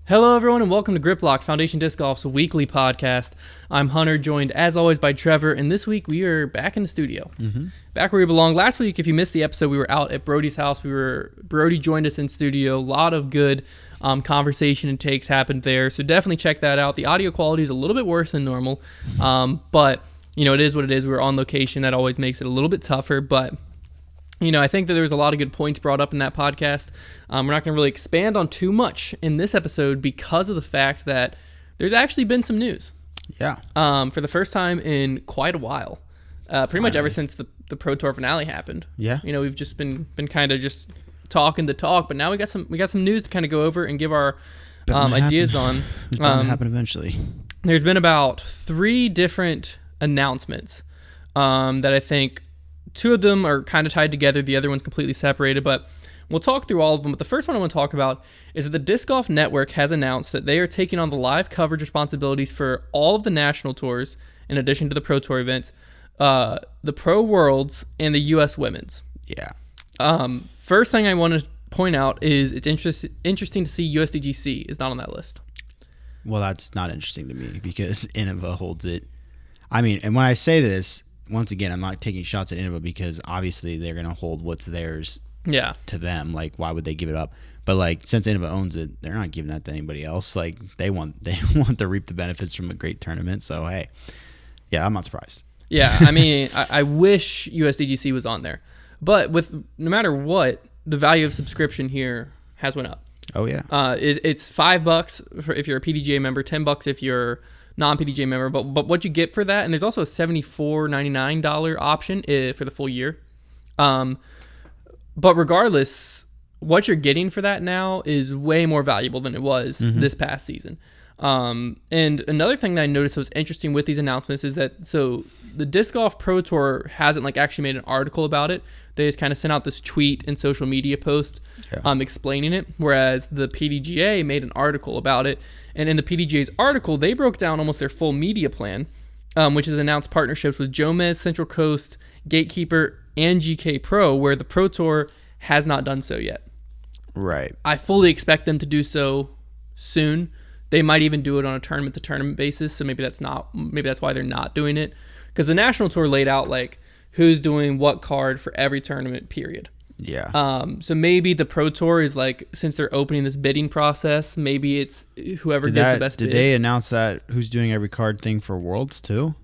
Hello, everyone, and welcome to Grip Locked, Foundation Disc Golf's weekly podcast. I'm Hunter, joined as always by Trevor, and this week we are back in the studio, back where we belong. Last week, if you missed the episode, we were out at Brody's house. Brody joined us in studio. A lot of good conversation and takes happened there, so definitely check that out. The audio quality is a little bit worse than normal, but you know it is what it is. We were on location. That always makes it a little bit tougher, but you know, I think that there was a lot of good points brought up in that podcast. We're not going to really expand on too much in this episode because of the fact that there's actually been some news. Yeah. For the first time in quite a while. Pretty much ever since the Pro Tour finale happened. Yeah. You know, we've just been kind of just talking the talk, but now we got some news to kind of go over and give our ideas on. It's bound to happen eventually. There's been about 3 different announcements that I think 2 of them are kind of tied together. The other one's completely separated, but we'll talk through all of them. But the first one I want to talk about is that the Disc Golf Network has announced that they are taking on the live coverage responsibilities for all of the national tours, in addition to the Pro Tour events, the Pro Worlds, and the U.S. Women's. Yeah. First thing I want to point out is it's interesting to see USDGC is not on that list. Well, that's not interesting to me because Innova holds it. I mean, and when I say this, once again, I'm not taking shots at Innova because obviously they're going to hold what's theirs to them. Like, why would they give it up? But, like, since Innova owns it, they're not giving that to anybody else. Like, they want to reap the benefits from a great tournament. So, hey, yeah, I'm not surprised. Yeah, I mean, I wish USDGC was on there. But no matter what, the value of subscription here has went up. Oh, yeah. It's $5 if you're a PDGA member, $10 if you're non-PDGA member, but what you get for that, and there's also a $74.99 option for the full year. But regardless, what you're getting for that now is way more valuable than it was this past season. And another thing that I noticed was interesting with these announcements is that the Disc Golf Pro Tour hasn't actually made an article about it. They just kind of sent out this tweet and social media post explaining it, whereas the PDGA made an article about it. And in the PDGA's article, they broke down almost their full media plan, which has announced partnerships with Jomez, Central Coast, Gatekeeper, and GK Pro, where the Pro Tour has not done so yet. Right. I fully expect them to do so soon. They might even do it on a tournament-to-tournament basis, so maybe that's why they're not doing it. Because the National Tour laid out, who's doing what card for every tournament, period. Yeah. So maybe the Pro Tour is since they're opening this bidding process, maybe it's whoever gets the best bid. Did they announce that who's doing every card thing for Worlds too?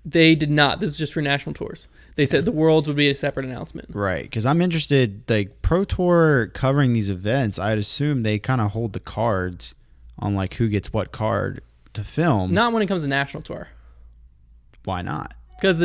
They did not. This is just for national tours. They said the Worlds would be a separate announcement. Right. Because I'm interested, Pro Tour covering these events, I'd assume they kind of hold the cards on who gets what card to film. Not when it comes to national tour. Why not? Because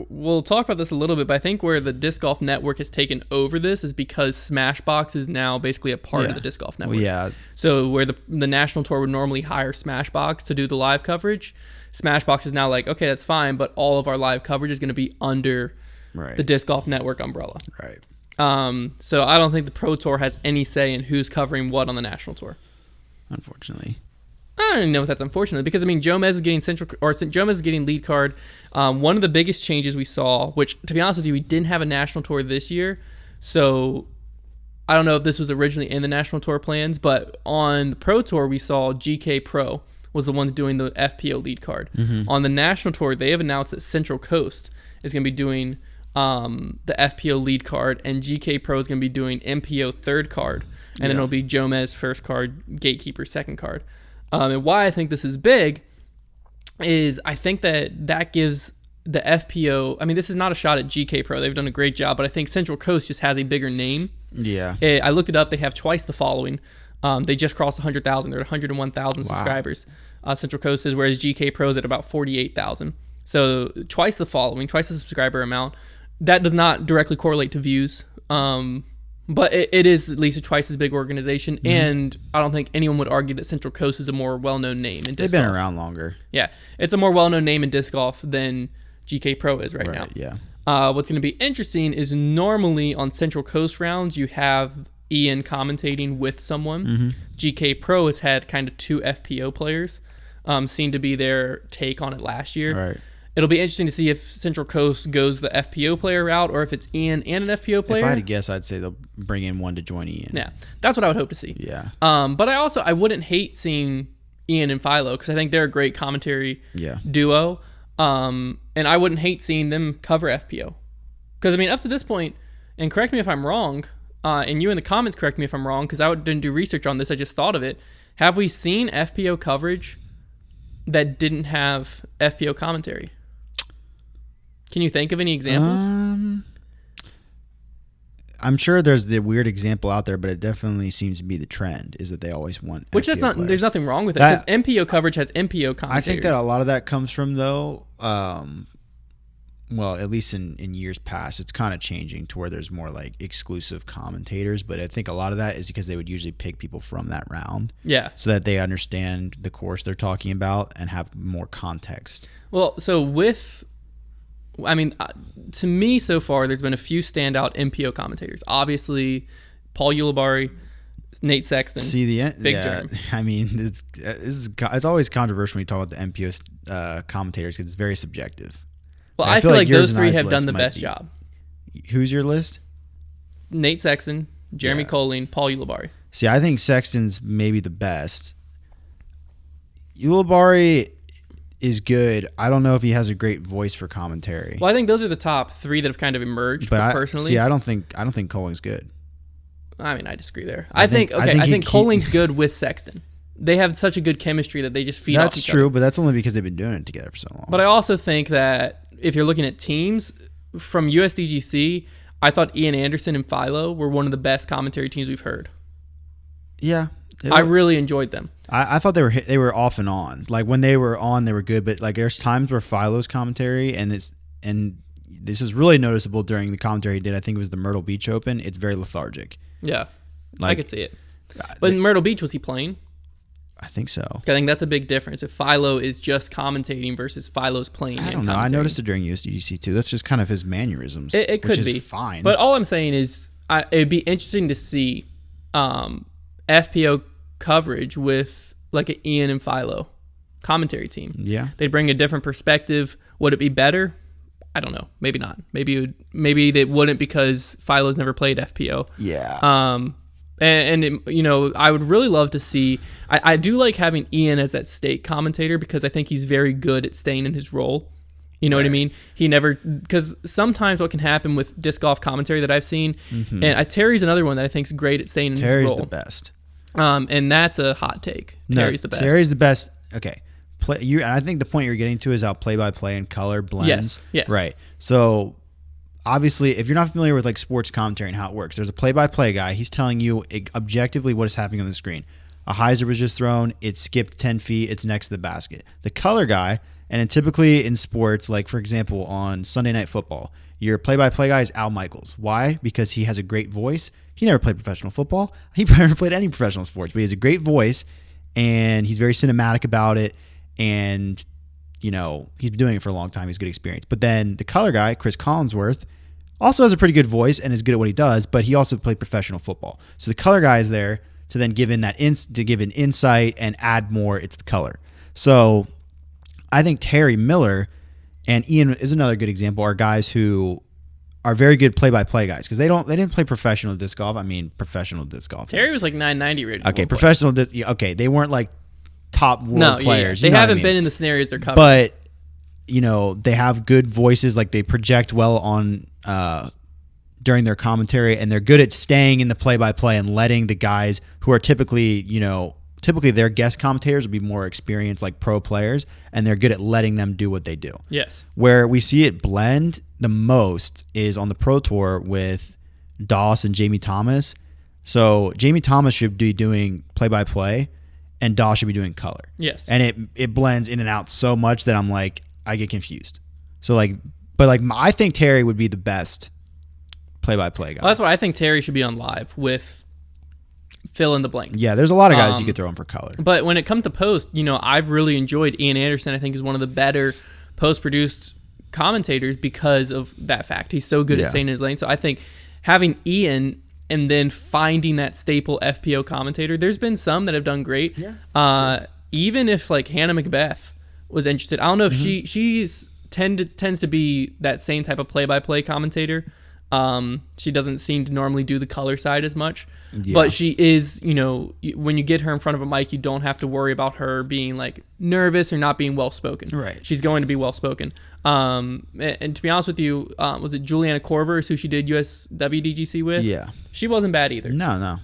we'll talk about this a little bit, but I think where the Disc Golf Network has taken over this is because Smashbox is now basically a part of the Disc Golf Network. Well, yeah. So where the National Tour would normally hire Smashbox to do the live coverage, Smashbox is now okay, that's fine, but all of our live coverage is going to be under the Disc Golf Network umbrella. Right. So I don't think the Pro Tour has any say in who's covering what on the National Tour. Unfortunately. I don't even know if that's unfortunate because Jomez is getting Jomez is getting lead card. One of the biggest changes we saw, which to be honest with you, we didn't have a national tour this year, so I don't know if this was originally in the national tour plans, but on the Pro Tour we saw GK Pro was the ones doing the FPO lead card. On the national tour, they have announced that Central Coast is going to be doing the FPO lead card, and GK Pro is going to be doing MPO third card, and then it'll be Jomez first card, Gatekeeper second card. And why I think this is big is I think that gives the FPO... I mean, this is not a shot at GK Pro. They've done a great job, but I think Central Coast just has a bigger name. Yeah. I looked it up. They have twice the following. They just crossed 100,000. They're at 101,000 subscribers. Central Coast is, whereas GK Pro is at about 48,000. So twice the following, twice the subscriber amount. That does not directly correlate to views. But it is at least a twice as big organization, and I don't think anyone would argue that Central Coast is a more well-known name in disc golf. They've been around longer. Yeah, it's a more well-known name in disc golf than GK Pro is right now. Yeah. What's going to be interesting is normally on Central Coast rounds, you have Ian commentating with someone. GK Pro has had kind of 2 FPO players, seemed to be their take on it last year. Right. It'll be interesting to see if Central Coast goes the FPO player route or if it's Ian and an FPO player. If I had to guess, I'd say they'll bring in one to join Ian. Yeah, that's what I would hope to see. Yeah. But I wouldn't hate seeing Ian and Philo because I think they're a great commentary duo. And I wouldn't hate seeing them cover FPO. Because, I mean, up to this point, and correct me if I'm wrong, and you in the comments correct me if I'm wrong, because I didn't do research on this, I just thought of it. Have we seen FPO coverage that didn't have FPO commentary? Can you think of any examples? I'm sure there's the weird example out there, but it definitely seems to be the trend is that they always want Which FPO players. There's nothing wrong with it because MPO coverage has MPO commentators. I think that a lot of that comes from though, well, at least in years past, it's kind of changing to where there's more like exclusive commentators, but I think a lot of that is because they would usually pick people from that round. Yeah. So that they understand the course they're talking about and have more context. Well, so to me so far, there's been a few standout MPO commentators. Obviously, Paul Ulibarri, Nate Sexton. Big Germ. I mean, it's always controversial when you talk about the MPO commentators because it's very subjective. Well, I feel like those three have done the best job. Who's your list? Nate Sexton, Jeremy Colleen, Paul Ulibarri. See, I think Sexton's maybe the best. Ulibarri is good. I don't know if he has a great voice for commentary. Well, I think those are the top three that have kind of emerged. But personally, I don't think Colling's good. I mean, I disagree there. I think Colling's good with Sexton. They have such a good chemistry that they just feed off each other. That's true, but that's only because they've been doing it together for so long. But I also think that if you're looking at teams from USDGC, I thought Ian Anderson and Philo were one of the best commentary teams we've heard. Yeah. I really enjoyed them. I thought they were off and on. Like when they were on, they were good, but like there's times where Philo's commentary and this is really noticeable during the commentary he did. I think it was the Myrtle Beach Open. It's very lethargic. Yeah, I could see it. But in Myrtle Beach, was he playing? I think so. I think that's a big difference. If Philo is just commentating versus Philo's playing. I don't know. I noticed it during USDGC too. That's just kind of his mannerisms. It could which be is fine. But all I'm saying is, it'd be interesting to see FPO coverage with like an Ian and Philo commentary team. Yeah, they'd bring a different perspective. Would it be better? I don't know. Maybe not. Maybe they wouldn't because Philo's never played FPO. Yeah. I would really love to see. I do like having Ian as that state commentator because I think he's very good at staying in his role. You know what I mean? Because sometimes what can happen with disc golf commentary that I've seen, and Terry's another one that I think is great at staying in his role. Terry's the best. And that's a hot take. Terry's the best. Terry's the best. Okay. And I think the point you're getting to is how play-by-play and color blends. Yes. Right. So obviously, if you're not familiar with like sports commentary and how it works, there's a play-by-play guy. He's telling you objectively what is happening on the screen. A hyzer was just thrown. It skipped 10 feet. It's next to the basket. The color guy, and then typically in sports, like for example on Sunday Night Football, your play-by-play guy is Al Michaels. Why? Because he has a great voice. He never played professional football. He never played any professional sports, but he has a great voice, and he's very cinematic about it. And, he's been doing it for a long time. He's good experience. But then the color guy, Chris Collinsworth, also has a pretty good voice and is good at what he does, but he also played professional football. So the color guy is there to then give in to give an insight and add more. It's the color. So I think Terry Miller and Ian is another good example, are guys who are very good play-by-play guys because they didn't play professional disc golf. I mean, professional disc golf. Terry was like 990 rated. Okay, professional disc. Okay, they weren't like top world players. They haven't been in the scenarios they're covering. But they have good voices. Like they project well on during their commentary, and they're good at staying in the play-by-play and letting the guys who are typically their guest commentators will be more experienced, like pro players, and they're good at letting them do what they do. Yes. Where we see it blend the most is on the Pro Tour with Doss and Jamie Thomas. So Jamie Thomas should be doing play-by-play, and Doss should be doing color. Yes. And it blends in and out so much that I'm like, I get confused. So I think Terry would be the best play-by-play guy. Well, that's why I think Terry should be on live with fill in the blank. Yeah, there's a lot of guys you could throw in for color. But when it comes to post, I've really enjoyed Ian Anderson. I think is one of the better post-produced commentators because of that fact. He's so good at staying in his lane. So I think having Ian and then finding that staple FPO commentator, there's been some that have done great. Yeah. Even if like Hannah Macbeth was interested, I don't know if she's tends to be that same type of play-by-play commentator. She doesn't seem to normally do the color side as much, but she is, when you get her in front of a mic, you don't have to worry about her being like nervous or not being well-spoken. Right. She's going to be well-spoken. And to be honest with you, was it Juliana Corvers who she did USWDGC with? Yeah. She wasn't bad either. No.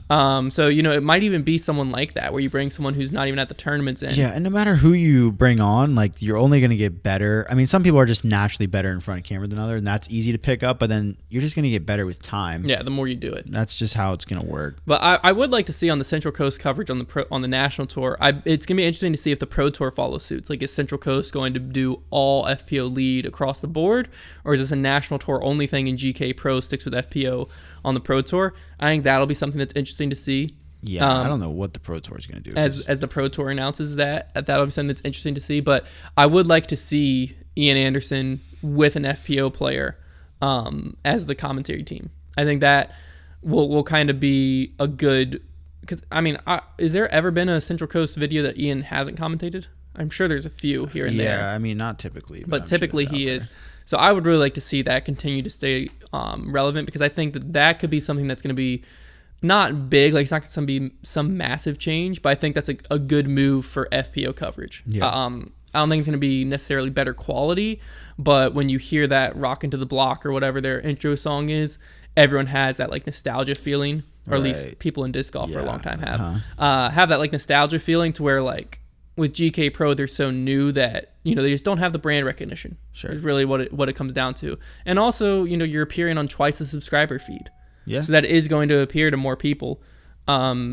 So, it might even be someone like that where you bring someone who's not even at the tournaments in. Yeah, and no matter who you bring on, like, you're only going to get better. I mean, some people are just naturally better in front of camera than others, and that's easy to pick up, but then you're just going to get better with time. Yeah, the more you do it. That's just how it's going to work. But I would like to see on the Central Coast coverage on the national tour, it's going to be interesting to see if the Pro Tour follows suits. Like, is Central Coast going to do all FPO lead across the board, or is this a national tour only thing and GK Pro sticks with FPO on the Pro Tour? I think that'll be something that's interesting to see. Yeah, I don't know what the Pro Tour is going to do. As the Pro Tour announces that'll be something that's interesting to see. But I would like to see Ian Anderson with an FPO player as the commentary team. I think that will kind of be a good... Because, I mean, is there ever been a Central Coast video that Ian hasn't commentated? I'm sure there's a few here and there. Yeah, I mean, not typically. But typically he is. So I would really like to see that continue to stay relevant, because I think that could be something that's going to be not big, like it's not going to be some massive change, but I think that's a good move for FPO coverage. Yeah. I don't think it's going to be necessarily better quality, but when you hear that Rockin' to the Block or whatever their intro song is, everyone has that like nostalgia feeling, or at least people in disc golf for a long time have that like nostalgia feeling, to where like with GK Pro, they're so new that, they just don't have the brand recognition. Sure. Is really what it comes down to. And also, you're appearing on twice the subscriber feed. Yeah. So that is going to appear to more people. A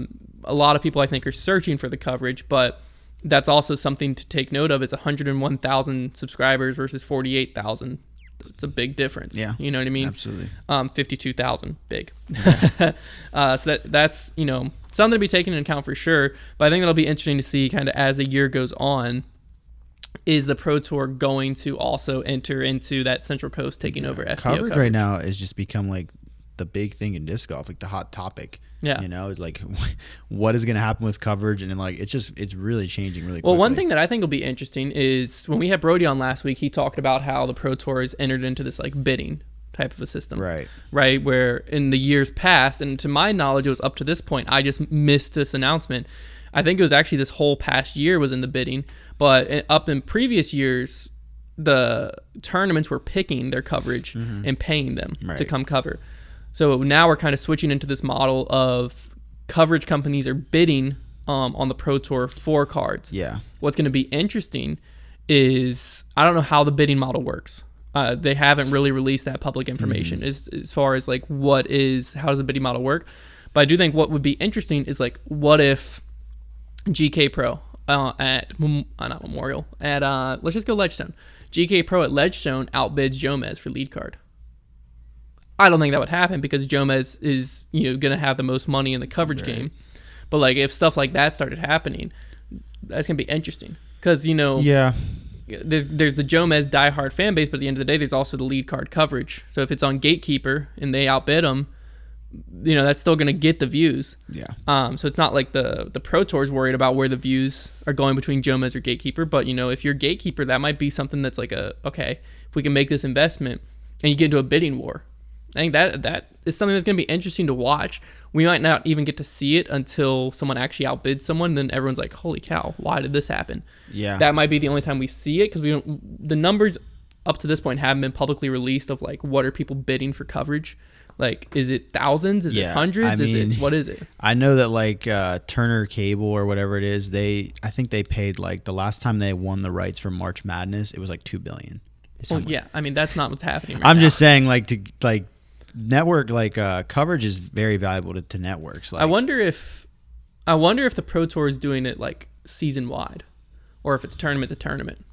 lot of people, I think, are searching for the coverage, but that's also something to take note of, is 101,000 subscribers versus 48,000. It's a big difference. Yeah. You know what I mean? Absolutely. 52,000, big. Yeah. So that's, something to be taken into account for sure. But I think it'll be interesting to see kind of as the year goes on, is the Pro Tour going to also enter into that Central Coast taking over FPO coverage right now has just become like the big thing in disc golf, like the hot topic. Yeah. It's like, what is going to happen with coverage? And then like, it's really changing really quickly. Well, one thing that I think will be interesting is when we had Brody on last week, he talked about how the Pro Tour has entered into this like bidding type of a system. Right. Where in the years past, and to my knowledge, it was up to this point, I just missed this announcement. I think it was actually this whole past year was in the bidding, but up in previous years, the tournaments were picking their coverage and paying them to come cover. So now we're kind of switching into this model of coverage companies are bidding on the Pro Tour for cards. Yeah. What's going to be interesting is, I don't know how the bidding model works. They haven't really released that public information as far as like how does the bidding model work. But I do think what would be interesting is like, what if GK Pro not Memorial, let's just go Ledgestone. GK Pro at Ledgestone outbids Jomez for lead card. I don't think that would happen, because Jomez is going to have the most money in the coverage game. But like if stuff like that started happening, that's going to be interesting, because there's the Jomez diehard fan base, but at the end of the day, there's also the lead card coverage. So if it's on Gatekeeper and they outbid them, that's still going to get the views. Yeah. So it's not like the Pro Tour is worried about where the views are going between Jomez or Gatekeeper, but if you're Gatekeeper, that might be something that's like okay, if we can make this investment, and you get into a bidding war. I think that is something that's going to be interesting to watch. We might not even get to see it until someone actually outbids someone, and then everyone's like, holy cow, why did this happen? Yeah. That might be the only time we see it, because the numbers up to this point haven't been publicly released of like, what are people bidding for coverage? Like, is it thousands? Is it hundreds? What is it? I know that like Turner Cable or whatever it is, I think they paid, like, the last time they won the rights for March Madness, it was like $2 billion. Well, yeah. I mean, that's not what's happening I'm just saying, network coverage is very valuable to networks. Like, I wonder if the Pro Tour is doing it like season wide, or if it's tournament to tournament.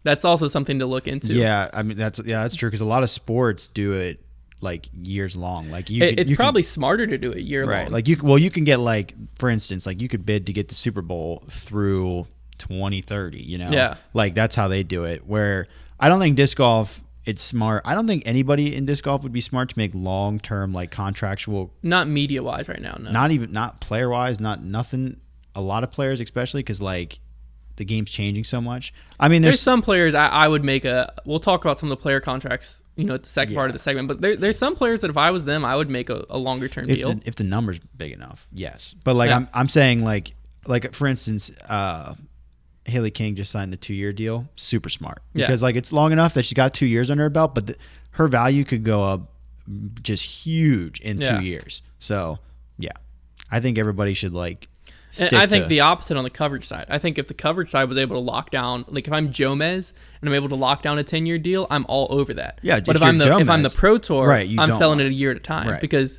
That's also something to look into. Yeah, I mean that's true, because a lot of sports do it like years long. Like it's probably smarter to do it year long. Like you can get, like, for instance, like you could bid to get the Super Bowl through 2030. Yeah. Like that's how they do it. Where I don't think disc golf. It's smart. I don't think anybody in disc golf would be smart to make long-term, like, contractual. Not media-wise right now, no. Not player-wise, nothing. A lot of players, especially, because, like, the game's changing so much. I mean, there's some players I would make we'll talk about some of the player contracts, at the second part of the segment, but there's some players that if I was them, I would make a longer term deal. If the number's big enough, yes. But like I'm saying like for instance, Haley King just signed the 2-year deal. Super smart. Because like it's long enough that she got 2 years under her belt, but her value could go up just huge in 2 years. So yeah, I think everybody should like. And I think the opposite on the coverage side. I think if the coverage side was able to lock down, like if I'm Jomez and I'm able to lock down a 10-year deal, I'm all over that. Yeah, but if I'm the Pro Tour, I'm selling it a year at a time because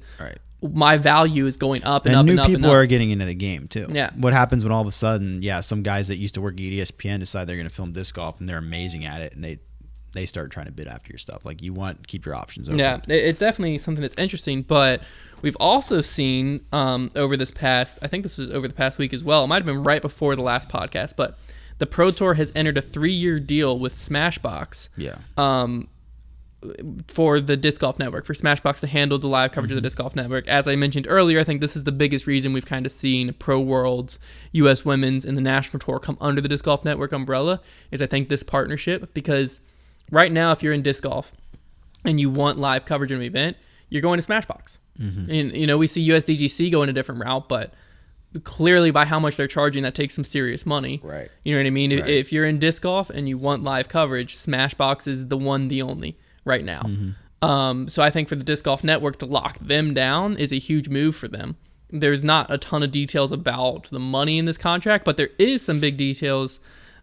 my value is going up and up and up. And new people are getting into the game too. Yeah. What happens when all of a sudden, some guys that used to work at ESPN decide they're going to film disc golf and they're amazing at it, and they start trying to bid after your stuff. Like keep your options open. Yeah, it's definitely something that's interesting, but we've also seen over this past, I think this was over the past week as well. It might have been right before the last podcast, but the Pro Tour has entered a 3-year deal with Smashbox. Yeah. For the Disc Golf Network, for Smashbox to handle the live coverage of the Disc Golf Network. As I mentioned earlier, I think this is the biggest reason we've kind of seen Pro Worlds, U.S. Women's, and the National Tour come under the Disc Golf Network umbrella, is I think this partnership, because right now if you're in disc golf and you want live coverage of an event, you're going to Smashbox. And we see USDGC go in a different route, but clearly by how much they're charging, that takes some serious money. Right. You know what I mean? Right. If you're in disc golf and you want live coverage, Smashbox is the one, the only right now. So I think for the Disc Golf Network to lock them down is a huge move for them. There's not a ton of details about the money in this contract, but there is some big details.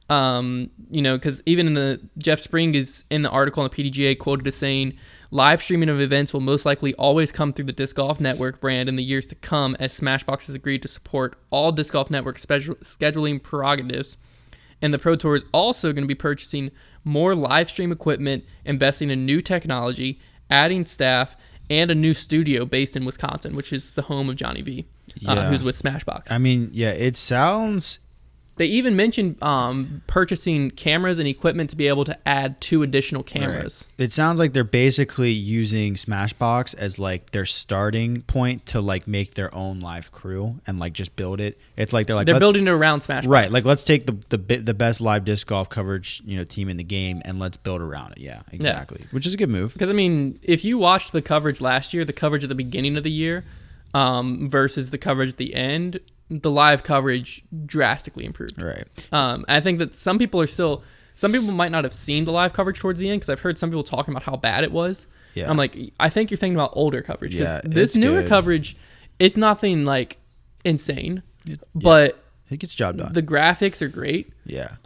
Because even in the Jeff Spring is in the article on the PDGA quoted as saying, live streaming of events will most likely always come through the Disc Golf Network brand in the years to come, as Smashbox has agreed to support all Disc Golf Network scheduling prerogatives. And the Pro Tour is also going to be purchasing more live stream equipment, investing in new technology, adding staff, and a new studio based in Wisconsin, which is the home of Johnny V, who's with Smashbox. I mean, it sounds... They even mentioned purchasing cameras and equipment to be able to add 2 additional cameras. Right. It sounds like they're basically using Smashbox as like their starting point to like make their own live crew and like just build it. It's like they're building it around Smashbox. Right. Like let's take the best live disc golf coverage team in the game and let's build around it. Yeah, exactly. Yeah. Which is a good move. Because I mean, if you watched the coverage last year, the coverage at the beginning of the year versus the coverage at the end, the live coverage drastically improved. Right. I think that some people might not have seen the live coverage towards the end, because I've heard some people talking about how bad it was. Yeah. I'm like, I think you're thinking about older coverage, because this newer coverage, it's nothing like insane, but it gets job done. The graphics are great. Yeah.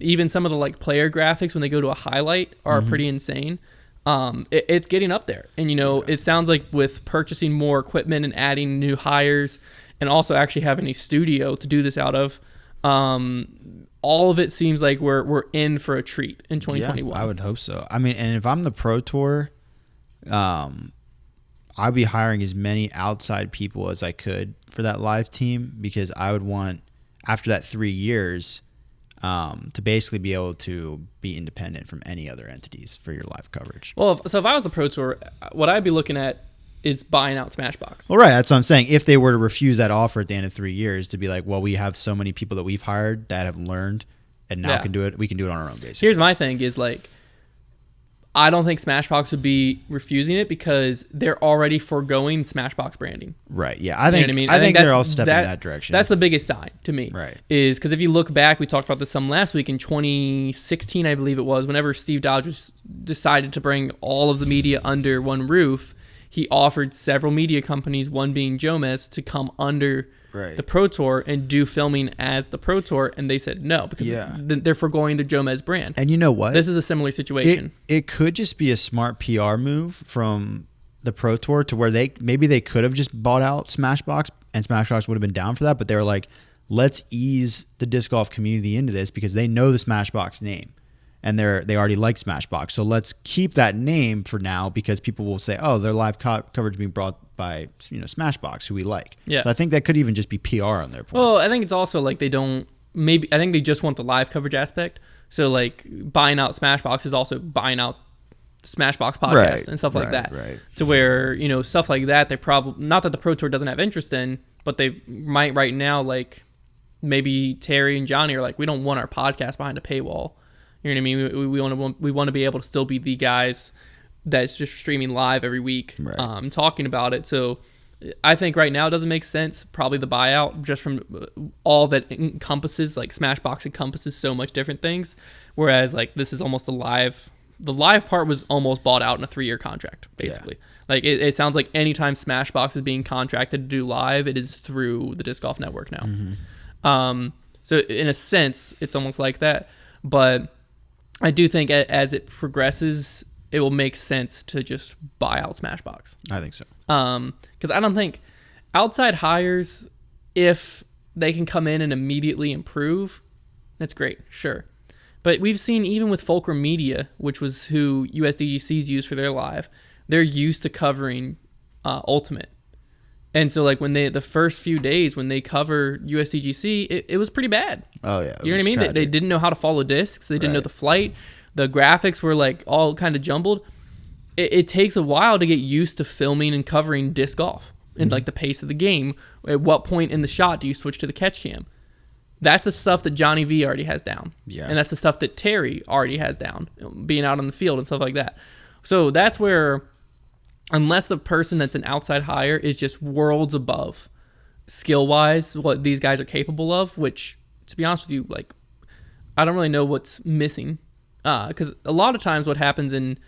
Even some of the like player graphics when they go to a highlight are pretty insane. It's getting up there, and it sounds like with purchasing more equipment and adding new hires, and also actually having a studio to do this out of, all of it seems like we're in for a treat in 2021. Yeah, I would hope so. I mean, and if I'm the Pro Tour, I'd be hiring as many outside people as I could for that live team, because I would want, after that 3 years, to basically be able to be independent from any other entities for your live coverage. Well, so if I was the Pro Tour, what I'd be looking at is buying out Smashbox. Well, right. That's what I'm saying. If they were to refuse that offer at the end of 3 years, to be like, well, we have so many people that we've hired that have learned and now can do it. We can do it on our own basis. Here's my thing is like, I don't think Smashbox would be refusing it because they're already foregoing Smashbox branding. Right. Yeah. I think they're all stepping in that direction. That's the biggest sign to me. Right. Is because if you look back, we talked about this some last week in 2016, I believe it was, whenever Steve Dodge decided to bring all of the media under one roof, he offered several media companies, one being Jomez, to come under the Pro Tour and do filming as the Pro Tour, and they said no, because they're foregoing the Jomez brand. And you know what? This is a similar situation. It could just be a smart PR move from the Pro Tour to where they could have just bought out Smashbox, and Smashbox would have been down for that, but they were like, let's ease the disc golf community into this because they know the Smashbox name. And they already like Smashbox, so let's keep that name for now, because people will say, "Oh, their live coverage being brought by Smashbox, who we like." Yeah, so I think that could even just be PR on their part. Well, I think it's also like they don't. Maybe I think they just want the live coverage aspect. So like buying out Smashbox is also buying out Smashbox podcast and stuff like that. Right. To where stuff like that, they probably, not that the Pro Tour doesn't have interest in, but they might right now like maybe Terry and Johnny are like, we don't want our podcast behind a paywall. You know what I mean? We want to be able to still be the guys that's just streaming live every week, right. Talking about it. So I think right now it doesn't make sense. Probably the buyout, just from all that encompasses, like Smashbox encompasses so much different things. Whereas like this is almost the live part was almost bought out in a 3-year contract, basically. Yeah. Like it sounds like anytime Smashbox is being contracted to do live, it is through the Disc Golf Network now. Mm-hmm. So in a sense, it's almost like that. But I do think as it progresses, it will make sense to just buy out Smashbox. I think so. Because I don't think outside hires, if they can come in and immediately improve, that's great, sure. But we've seen even with Fulcrum Media, which was who USDGCs use for their live, they're used to covering Ultimate. And so like when the first few days when they cover USDGC, it was pretty bad. Oh yeah. You know what I mean? They didn't know how to follow discs. They didn't know the flight. The graphics were like all kind of jumbled. It takes a while to get used to filming and covering disc golf and like the pace of the game. At what point in the shot do you switch to the catch cam? That's the stuff that Johnny V already has down. Yeah. And that's the stuff that Terry already has down, being out on the field and stuff like that. So that's where, unless the person that's an outside hire is just worlds above skill-wise what these guys are capable of, which, to be honest with you, like, I don't really know what's missing. Because a lot of times what happens in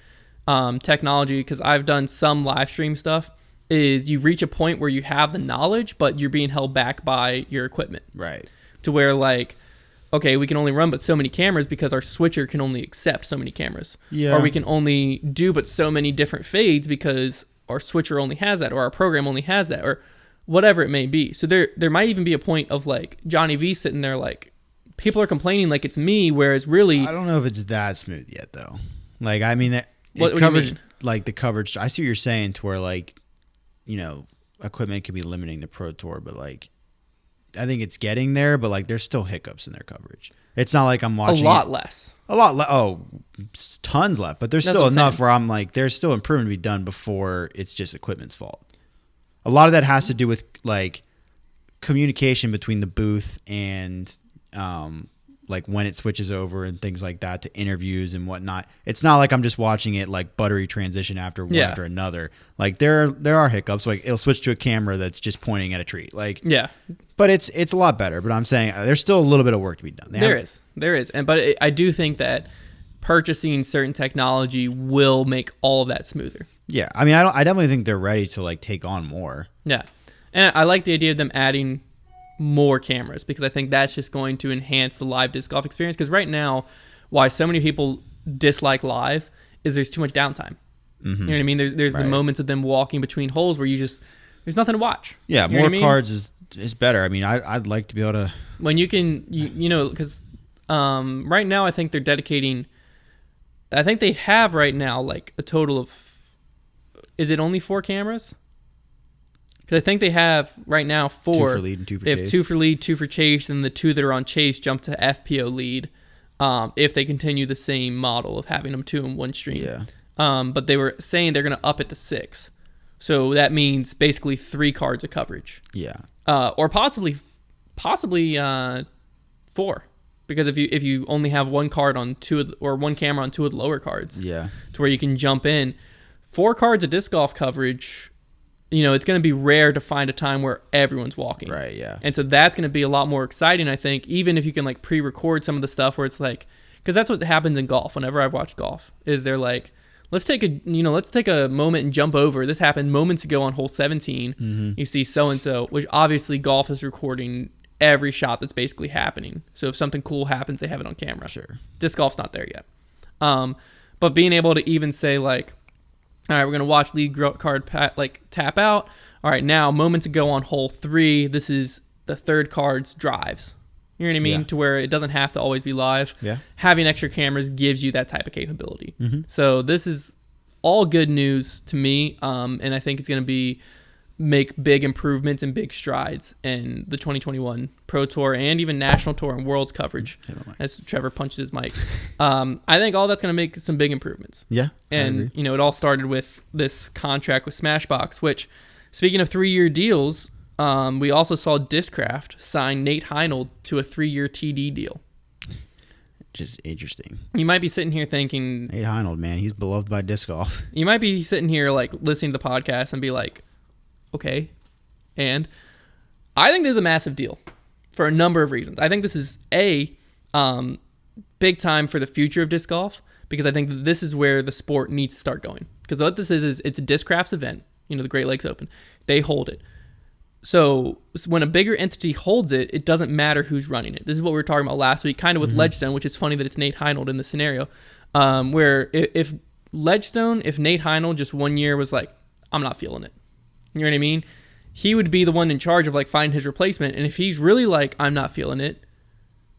technology, because I've done some live stream stuff, is you reach a point where you have the knowledge, but you're being held back by your equipment. Right. To where, like, okay, we can only run but so many cameras because our switcher can only accept so many cameras. Yeah. Or we can only do but so many different fades because our switcher only has that, or our program only has that, or whatever it may be. So there might even be a point of, like, Johnny V sitting there, like, people are complaining like it's me, whereas really... I don't know if it's that smooth yet, though. Like, I mean... What do you mean? Like, the coverage... I see what you're saying to where, like, you know, equipment could be limiting the Pro Tour, but, like, I think it's getting there, but, like, there's still hiccups in their coverage. It's not like I'm watching... less. A lot less. Oh, tons left. But there's still enough where I'm like, there's still improvement to be done before it's just equipment's fault. A lot of that has to do with, like, communication between the booth and... like when it switches over and things like that to interviews and whatnot. It's not like I'm just watching it like buttery transition after one after another. Like there are hiccups. Like it'll switch to a camera that's just pointing at a tree. Like but it's a lot better. But I'm saying there's still a little bit of work to be done. There is, but I do think that purchasing certain technology will make all of that smoother. Yeah, I mean, I definitely think they're ready to like take on more. Yeah, and I like the idea of them adding more cameras, because I think that's just going to enhance the live disc golf experience. Because right now, why so many people dislike live is there's too much downtime. Mm-hmm. You know what I mean? There's the moments of them walking between holes where there's nothing to watch. Yeah, more cards is better. I mean, I'd like to be able to... When you can, you know, because right now I think they're dedicating... I think they have right now like a total of... Is it only 4 cameras? Because I think they have right now 4. 2 for lead and 2 for chase. They have 2 for lead, 2 for chase, and the 2 that are on chase jump to FPO lead if they continue the same model of having them 2 in one stream. Yeah. But they were saying they're going to up it to 6. So that means basically 3 cards of coverage. Yeah. Or possibly 4. Because if you only have one card on 2 or one camera on 2 of the lower cards. Yeah. To where you can jump in. 4 cards of disc golf coverage... You know, it's going to be rare to find a time where everyone's walking. Right, yeah. And so that's going to be a lot more exciting, I think, even if you can, like, pre-record some of the stuff where it's like... Because that's what happens in golf whenever I've watched golf, is they're like, let's take a moment and jump over. This happened moments ago on hole 17. Mm-hmm. You see so-and-so, which obviously golf is recording every shot that's basically happening. So if something cool happens, they have it on camera. Sure. Disc golf's not there yet. But being able to even say, like... All right, we're going to watch lead card tap out. All right, now, moments ago on hole 3, this is the third card's drives. You know what I mean? Yeah. To where it doesn't have to always be live. Yeah. Having extra cameras gives you that type of capability. Mm-hmm. So this is all good news to me, and I think it's going to make big improvements and big strides in the 2021 Pro Tour and even National Tour and Worlds coverage, as Trevor punches his mic. I think all that's going to make some big improvements. Yeah, and you know, it all started with this contract with Smashbox, which, speaking of 3-year deals, We also saw Discraft sign Nate Heinold to a 3-year TD deal. Just interesting. You might be sitting here thinking... Nate Heinold, man, he's beloved by disc golf. You might be sitting here like listening to the podcast and be like, okay. And I think this is a massive deal for a number of reasons. I think this is big time for the future of disc golf, because I think that this is where the sport needs to start going. Because what this is it's a Discrafts event, the Great Lakes Open. They hold it. So when a bigger entity holds it, it doesn't matter who's running it. This is what we were talking about last week, kind of with Ledgestone, which is funny that it's Nate Heinold in this scenario, where if Nate Heinold just 1 year was like, I'm not feeling it. You know what I mean? He would be the one in charge of like finding his replacement. And if he's really like, I'm not feeling it,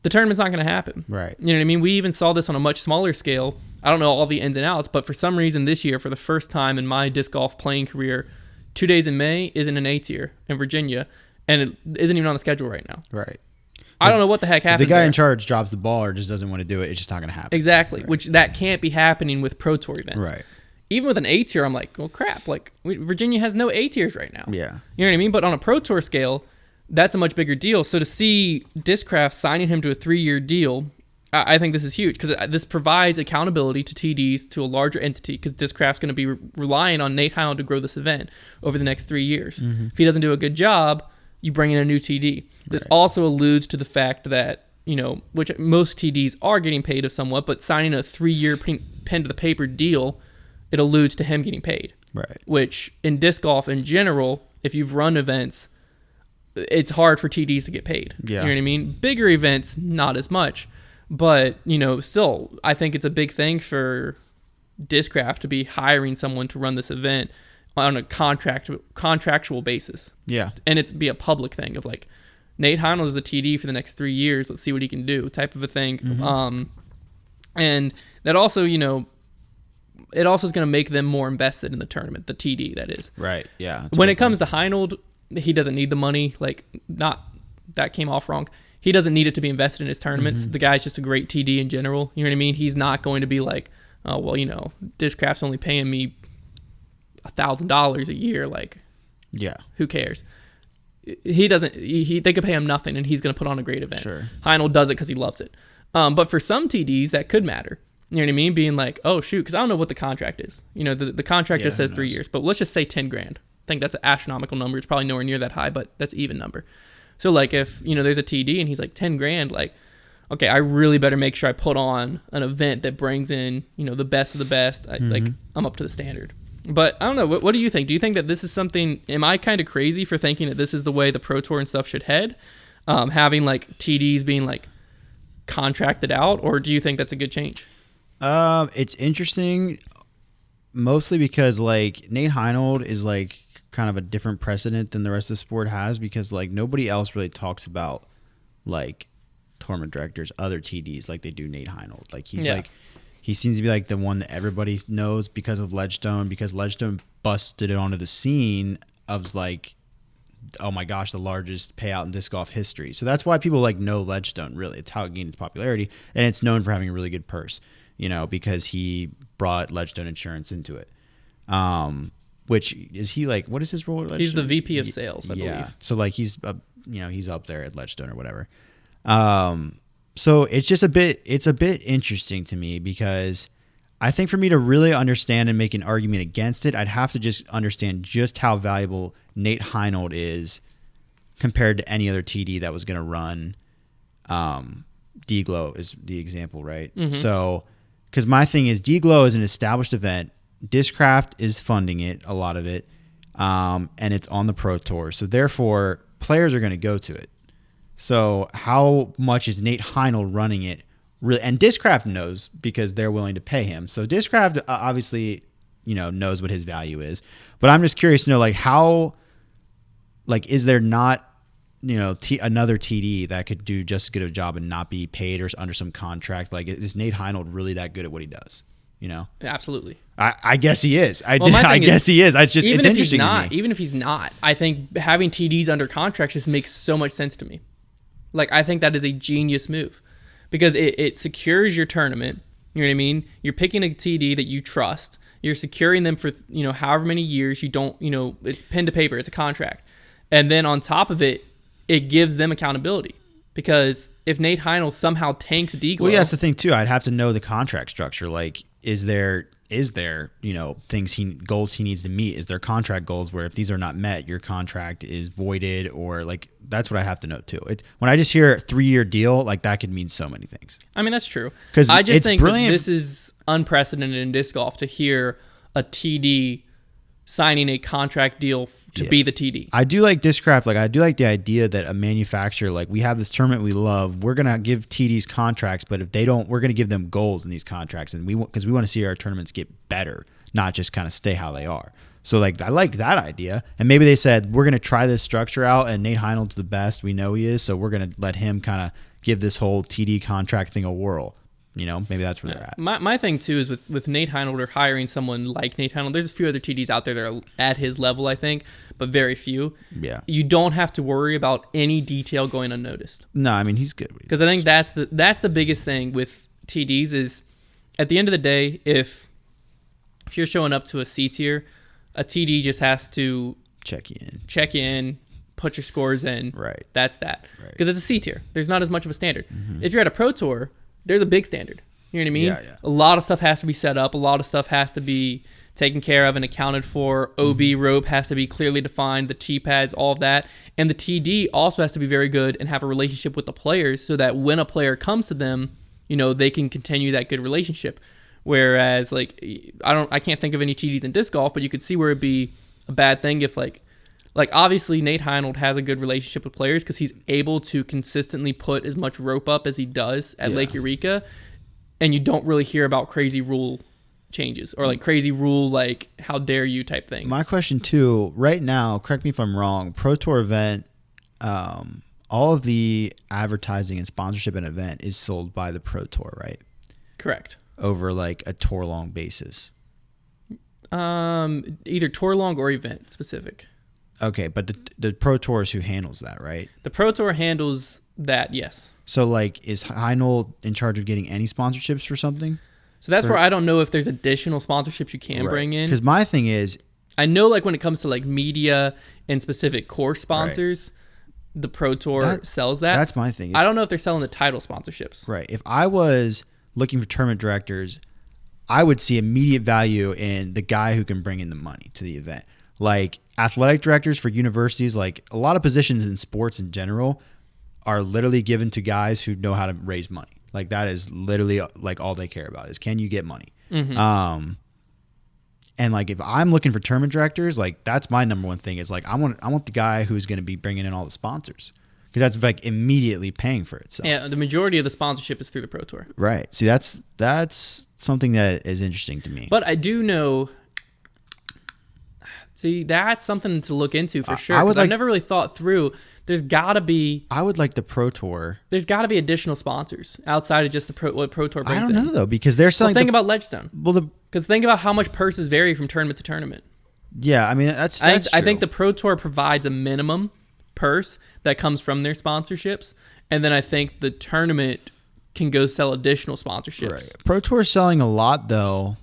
the tournament's not going to happen. Right. You know what I mean? We even saw this on a much smaller scale. I don't know all the ins and outs, but for some reason this year, for the first time in my disc golf playing career, 2 days in May isn't an A tier in Virginia, and it isn't even on the schedule right now. Right. I don't know what the heck happened. If the guy there. in charge drops the ball or just doesn't want to do it, it's just not going to happen. Exactly, right. Which that can't be happening with Pro Tour events. Right. Even with an A tier, I'm like, well, crap. Like Virginia has no A tiers right now. Yeah. You know what I mean? But on a Pro Tour scale, that's a much bigger deal. So to see Discraft signing him to a 3-year deal, I think this is huge, because this provides accountability to TDs to a larger entity, because Discraft's going to be relying on Nate Heinold to grow this event over the next 3 years. Mm-hmm. If he doesn't do a good job, you bring in a new TD. This also alludes to the fact that, which most TDs are getting paid of somewhat, but signing a 3-year pen to the paper deal, it alludes to him getting paid. Right. Which in disc golf in general, if you've run events, it's hard for TDs to get paid. Yeah. You know what I mean? Bigger events, not as much. But, still, I think it's a big thing for Discraft to be hiring someone to run this event on a contractual basis. Yeah. And it's be a public thing of like, Nate Heinold is the TD for the next 3 years. Let's see what he can do, type of a thing. Mm-hmm. And that also, it also is going to make them more invested in the tournament, the TD, that is. Right, yeah. When it comes to Heinold, he doesn't need the money. That came off wrong. He doesn't need it to be invested in his tournaments. Mm-hmm. The guy's just a great TD in general. You know what I mean? He's not going to be like, oh, well, Discraft's only paying me $1,000 a year. Like, yeah, who cares? He doesn't. They could pay him nothing, and he's going to put on a great event. Sure. Heinold does it because he loves it. But for some TDs, that could matter. You know what I mean? Being like, oh shoot, because I don't know what the contract is. The contract just says 3 years, but let's just say $10,000. I think that's an astronomical number. It's probably nowhere near that high, but that's an even number. So like if, there's a TD and he's like $10,000, like, okay, I really better make sure I put on an event that brings in, the best of the best. I'm up to the standard. But I don't know. What do you think? Do you think that this is something, am I kind of crazy for thinking that this is the way the Pro Tour and stuff should head? Having like TDs being like contracted out, or do you think that's a good change? It's interesting mostly because like Nate Heinold is like kind of a different precedent than the rest of the sport has, because like nobody else really talks about like tournament directors, other TDs like they do Nate Heinold. Like he's like, he seems to be like the one that everybody knows because of Ledgestone, because Ledgestone busted it onto the scene of like, oh my gosh, the largest payout in disc golf history. So that's why people like know Ledgestone, really. It's how it gained its popularity, and it's known for having a really good purse, because he brought Ledgestone Insurance into it. Which is he like? What is his role at Ledgestone? He's the VP of sales, I believe. So like he's he's up there at Ledgestone or whatever. So it's just a bit interesting to me, because I think for me to really understand and make an argument against it, I'd have to just understand just how valuable Nate Heinold is compared to any other TD that was going to run. D-Glow is the example, right? Mm-hmm. So, because my thing is D-Glow is an established event. Discraft is funding it, a lot of it, and it's on the Pro Tour. So therefore, players are going to go to it. So how much is Nate Heinold running it? Really, and Discraft knows, because they're willing to pay him. So Discraft obviously, knows what his value is. But I'm just curious to know, like, how, like, is there not, another TD that could do just as good a job and not be paid or under some contract? Like, is Nate Heinold really that good at what he does? Absolutely. I guess he is. I guess he is. It's interesting to me. Even if he's not, I think having TDs under contract just makes so much sense to me. Like, I think that is a genius move, because it secures your tournament. You know what I mean? You're picking a TD that you trust. You're securing them for, however many years. You don't, it's pen to paper. It's a contract. And then on top of it, it gives them accountability. Because if Nate Heinel somehow tanks D-Glow... Well, yeah, that's the thing, too. I'd have to know the contract structure. Like, is there goals he needs to meet? Is there contract goals where if these are not met, your contract is voided? Or, like, that's what I have to know, too. When I just hear a 3-year deal, like, that could mean so many things. I mean, that's true. Because I just think that this is unprecedented in disc golf to hear a TD signing a contract deal to be the TD. I do like Discraft. Like, I do like the idea that a manufacturer, like, we have this tournament we love. We're gonna give TDs contracts, but if they don't, we're gonna give them goals in these contracts, and because we want to see our tournaments get better, not just kind of stay how they are. So, like, I like that idea. And maybe they said we're gonna try this structure out, and Nate Heinold's the best. We know he is, so we're gonna let him kind of give this whole TD contract thing a whirl. You know, maybe that's where they're at. My thing, too, is with Nate Heinold or hiring someone like Nate Heinold, there's a few other TDs out there that are at his level, I think, but very few. Yeah. You don't have to worry about any detail going unnoticed. No, I mean, he's good. Because I think that's the biggest thing with TDs is, at the end of the day, if you're showing up to a C tier, a TD just has to check you in, put your scores in. Right. That's that. Because it's a C tier. There's not as much of a standard. Mm-hmm. If you're at a Pro Tour, there's a big standard. You know what I mean? Yeah. A lot of stuff has to be set up. A lot of stuff has to be taken care of and accounted for. OB rope has to be clearly defined. The T-pads, all of that. And the TD also has to be very good and have a relationship with the players so that when a player comes to them, you know, they can continue that good relationship. Whereas, like, I can't think of any TDs in disc golf, but you could see where it'd be a bad thing if, like obviously Nate Heinold has a good relationship with players because he's able to consistently put as much rope up as he does at Lake Eureka, and you don't really hear about crazy rule changes or like crazy rule like how dare you type things. My question too, right now, correct me if I'm wrong, Pro Tour event, all of the advertising and sponsorship and event is sold by the Pro Tour, right? Correct. Over like a tour long basis. Either tour long or event specific. Okay, but the Pro Tour is who handles that, right? The Pro Tour handles that, yes. So, like, is Heinold in charge of getting any sponsorships for something? So that's where I don't know if there's additional sponsorships you can bring in. Because my thing is... I know, like, when it comes to, like, media and specific course sponsors, the Pro Tour sells that. That's my thing. I don't know if they're selling the title sponsorships. Right. If I was looking for tournament directors, I would see immediate value in the guy who can bring in the money to the event. Like, athletic directors for universities, like a lot of positions in sports in general are literally given to guys who know how to raise money. Like, that is literally like all they care about is, can you get money? Mm-hmm. And like, if I'm looking for tournament directors, like that's my number one thing is like, I want the guy who's going to be bringing in all the sponsors because that's like immediately paying for itself. Yeah. The majority of the sponsorship is through the Pro Tour. Right. See, that's something that is interesting to me. But I do know, see, that's something to look into for sure. I've never really thought through. There's got to be... I would like the Pro Tour. There's got to be additional sponsors outside of just what Pro Tour brings in. I don't know, though, because they're selling... Well, think about Ledgestone. Because think about how much purses vary from tournament to tournament. Yeah, I mean, that's true. I think the Pro Tour provides a minimum purse that comes from their sponsorships, and then I think the tournament can go sell additional sponsorships. Right. Pro Tour is selling a lot, though.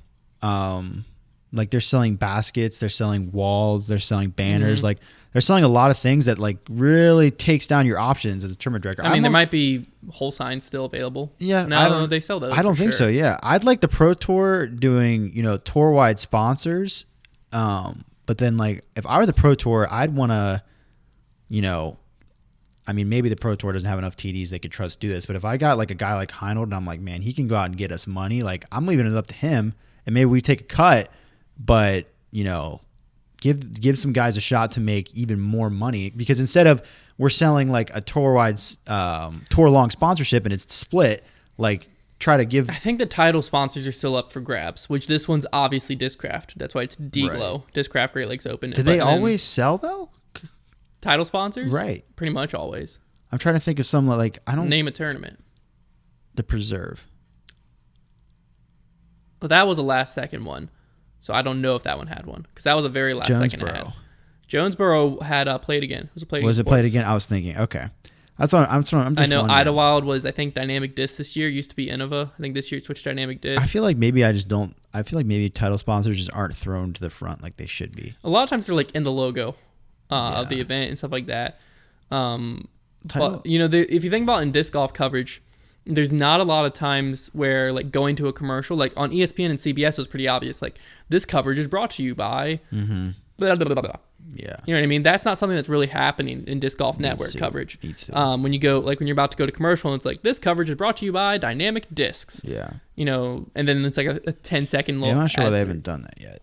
Like, they're selling baskets, they're selling walls, they're selling banners. Mm-hmm. Like, they're selling a lot of things that, like, really takes down your options as a tournament director. I mean, there might be whole signs still available. Yeah. No, they sell those. I don't think so, yeah. I'd like the Pro Tour doing, tour-wide sponsors. But then, like, if I were the Pro Tour, I'd want to, I mean, maybe the Pro Tour doesn't have enough TDs they could trust to do this. But if I got, like, a guy like Heinold and I'm like, man, he can go out and get us money. Like, I'm leaving it up to him. And maybe we take a cut. But, give some guys a shot to make even more money, because instead of we're selling like a tour-wide, tour-long sponsorship and it's split, like try to give... I think the title sponsors are still up for grabs, which this one's obviously Discraft. That's why it's D-Glow. Right. Discraft Great Lakes Open. Do they always sell, though? Title sponsors? Right. Pretty much always. I'm trying to think of some, like... I don't... Name a tournament. The Preserve. Well, that was a last-second one. So I don't know if that one had one, because that was a very last second it had. Jonesboro had Played Again. Was it Played Again? I was thinking. Okay, that's what I'm just I know wondering. Idlewild was, I think, Dynamic Disc this year. It used to be Innova. I think this year it switched to Dynamic Disc. I feel like maybe I feel like maybe title sponsors just aren't thrown to the front like they should be. A lot of times they're like in the logo. of the event and stuff like that. But if you think about in disc golf coverage, there's not a lot of times where like going to a commercial, like on ESPN and CBS was pretty obvious. Like this coverage is brought to you by blah, blah, blah, blah. Yeah. You know what I mean? That's not something that's really happening in Disc Golf Network coverage. When you go, like when you're about to go to commercial, and it's like, this coverage is brought to you by Dynamic Discs. Yeah. You know, and then it's like a 10-second little. I'm not sure why they haven't done that yet.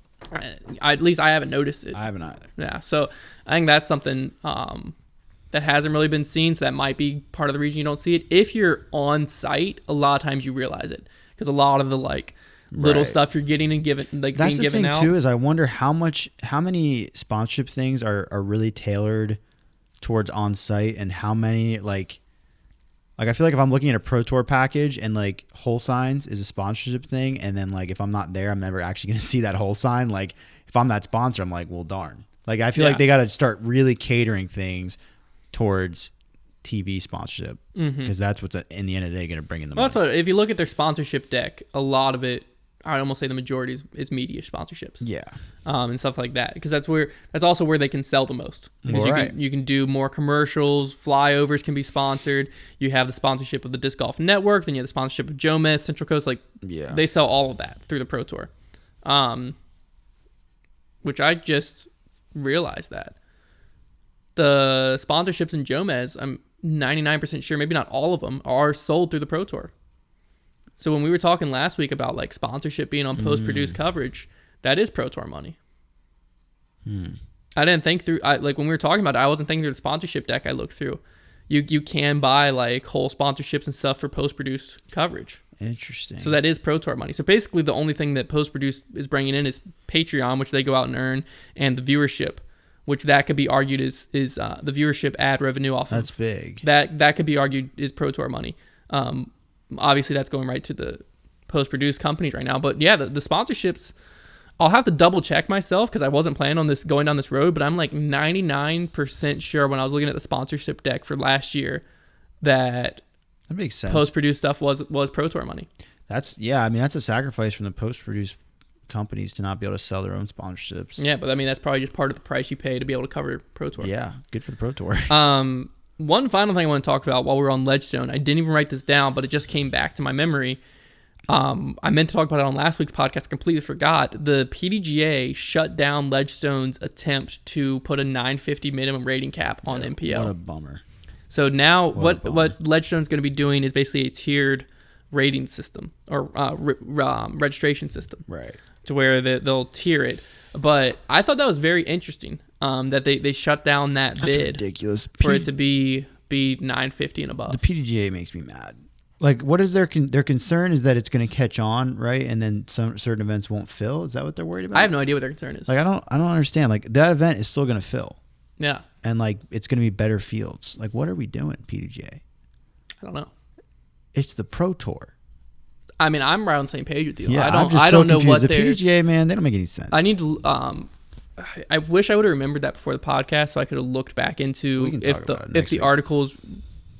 At least I haven't noticed it. I haven't either. Yeah. So I think that's something that hasn't really been seen. So that might be part of the reason you don't see it. If you're on site, a lot of times you realize it because a lot of the like little stuff you're getting and giving, like that's being given out. That's the thing too, is I wonder how many sponsorship things are really tailored towards on site, and how many like I feel like if I'm looking at a Pro Tour package and like hole signs is a sponsorship thing, and then like if I'm not there, I'm never actually going to see that hole sign. Like if I'm that sponsor, I'm like, well, darn. Like I feel like they got to start really catering things towards TV sponsorship, because that's what's in the end of the day going to bring in the money. That's what, if you look at their sponsorship deck, a lot of it, I'd almost say the majority is media sponsorships. Yeah. And stuff like that. Because that's also where they can sell the most. Because you can do more commercials, flyovers can be sponsored. You have the sponsorship of the Disc Golf Network, then you have the sponsorship of Jomez, Central Coast. Like, they sell all of that through the Pro Tour. Which I just realized that. The sponsorships in Jomez, I'm 99% sure, maybe not all of them, are sold through the Pro Tour. So when we were talking last week about like sponsorship being on post-produced coverage, that is Pro Tour money. I didn't think through, like when we were talking about it, I wasn't thinking through the sponsorship deck I looked through. You can buy like whole sponsorships and stuff for post-produced coverage. Interesting. So that is Pro Tour money. So basically the only thing that post-produced is bringing in is Patreon, which they go out and earn, and the viewership, which that could be argued is the viewership ad revenue off of. That's big. That could be argued is Pro Tour money. Obviously that's going right to the post-produced companies right now, but yeah, the sponsorships, I'll have to double check myself because I wasn't planning on this going down this road, but I'm like 99% sure when I was looking at the sponsorship deck for last year that makes sense. Post-produced stuff was Pro Tour money. That's a sacrifice from the post-produced companies to not be able to sell their own sponsorships. Yeah, but I mean that's probably just part of the price you pay to be able to cover Pro Tour. Yeah, good for the Pro Tour. One final thing I want to talk about while we're on Ledgestone, I didn't even write this down, but it just came back to my memory. I meant to talk about it on last week's podcast, completely forgot. The PDGA shut down Ledgestone's attempt to put a 950 minimum rating cap on MPO. What a bummer. So now what Ledgestone's going to be doing is basically a tiered rating system or registration system. Right. To where they'll tier it. But I thought that was very interesting that they shut down that bid. Ridiculous. For it to be 950 and above. The PDGA makes me mad. Like, what is their concern is that it's going to catch on, right? And then some certain events won't fill. Is that what they're worried about? I have no idea what their concern is. Like, I don't understand. Like, that event is still going to fill. Yeah. And like, it's going to be better fields. Like, what are we doing, PDGA? I don't know. It's the Pro Tour. I mean, I'm right on the same page with you. Yeah, I don't know what the PDGA, man, they don't make any sense. I need to. I wish I would have remembered that before the podcast, so I could have looked back into if the articles.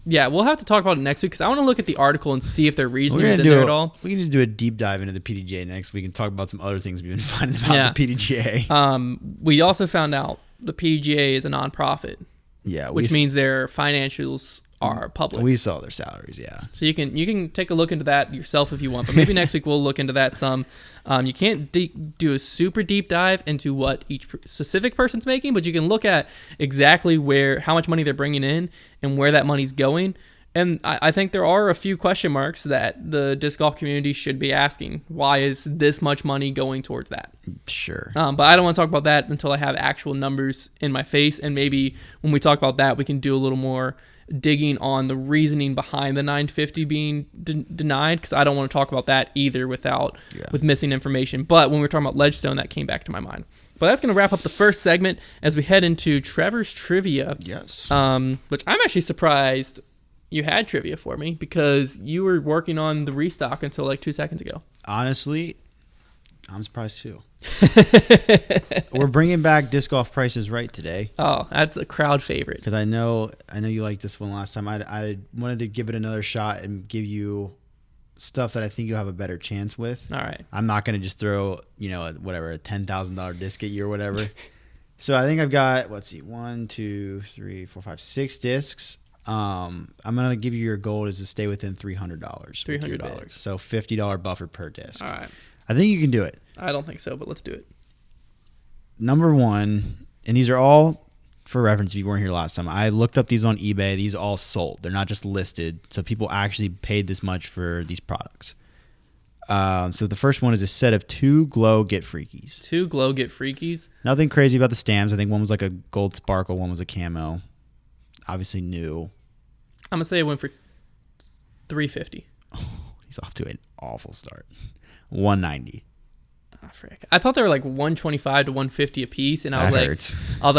Yeah, we'll have to talk about it next week because I want to look at the article and see if their reasoning is in there at all. We can just do a deep dive into the PDGA next week and talk about some other things we've been finding about the PDGA. We also found out the PDGA is a nonprofit. Yeah, which means their financials are public. We saw their salaries, yeah. So you can take a look into that yourself if you want, but maybe next week we'll look into that some. You can't do a super deep dive into what each specific person's making, but you can look at exactly how much money they're bringing in and where that money's going. And I think there are a few question marks that the disc golf community should be asking. Why is this much money going towards that? Sure. But I don't want to talk about that until I have actual numbers in my face. And maybe when we talk about that, we can do a little more digging on the reasoning behind the 950 being denied, because I don't want to talk about that either with missing information. But when we were talking about Ledgestone, that came back to my mind. But that's going to wrap up the first segment as we head into Trevors Trivia. Yes. Which I'm actually surprised you had trivia for me because you were working on the restock until like 2 seconds ago. Honestly, I'm surprised too. We're bringing back Disc Golf Prices Right today. Oh, that's a crowd favorite. Because I know you liked this one last time. I wanted to give it another shot and give you stuff that I think you'll have a better chance with. All right. I'm not going to just throw, a $10,000 disc at you or whatever. So I think I've got, let's see, 1, 2, 3, 4, 5, 6 discs. I'm gonna give you your goal is to stay within $300. $300. So $50 buffer per disc. All right. I think you can do it. I don't think so, but let's do it. Number one, and these are all for reference. If you weren't here last time, I looked up these on eBay. These all sold. They're not just listed. So people actually paid this much for these products. So the first one is a set of 2 Glow Get Freakies. 2 Glow Get Freakies. Nothing crazy about the stamps. I think one was like a gold sparkle, one was a camo. Obviously new. I'm gonna say it went for $350. Oh, he's off to an awful start. $190. Oh, frick. I thought they were like $125 to $150 a piece, and I was That hurts.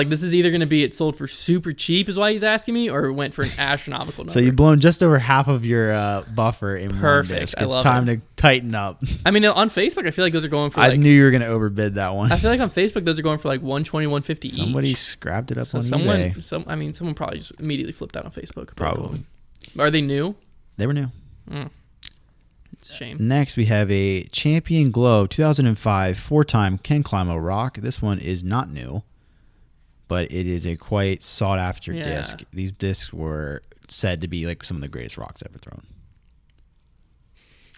this is either gonna be it sold for super cheap, is why he's asking me, or it went for an astronomical number. So you've blown just over half of your buffer in Perfect. one disc. I It's love time to tighten up. I mean, on Facebook, I feel like those are going for I like. knew you were going to overbid that one. I feel like on Facebook, those are going for like $120, $150 each. Somebody scrapped it up on someone, eBay. someone probably just immediately flipped out on Facebook. Probably. Are they new? They were new. It's a shame. Next, we have a Champion Glow 2005 4-time Ken Climo Rock. This one is not new, but it is a quite sought-after disc. These discs were said to be like some of the greatest rocks ever thrown.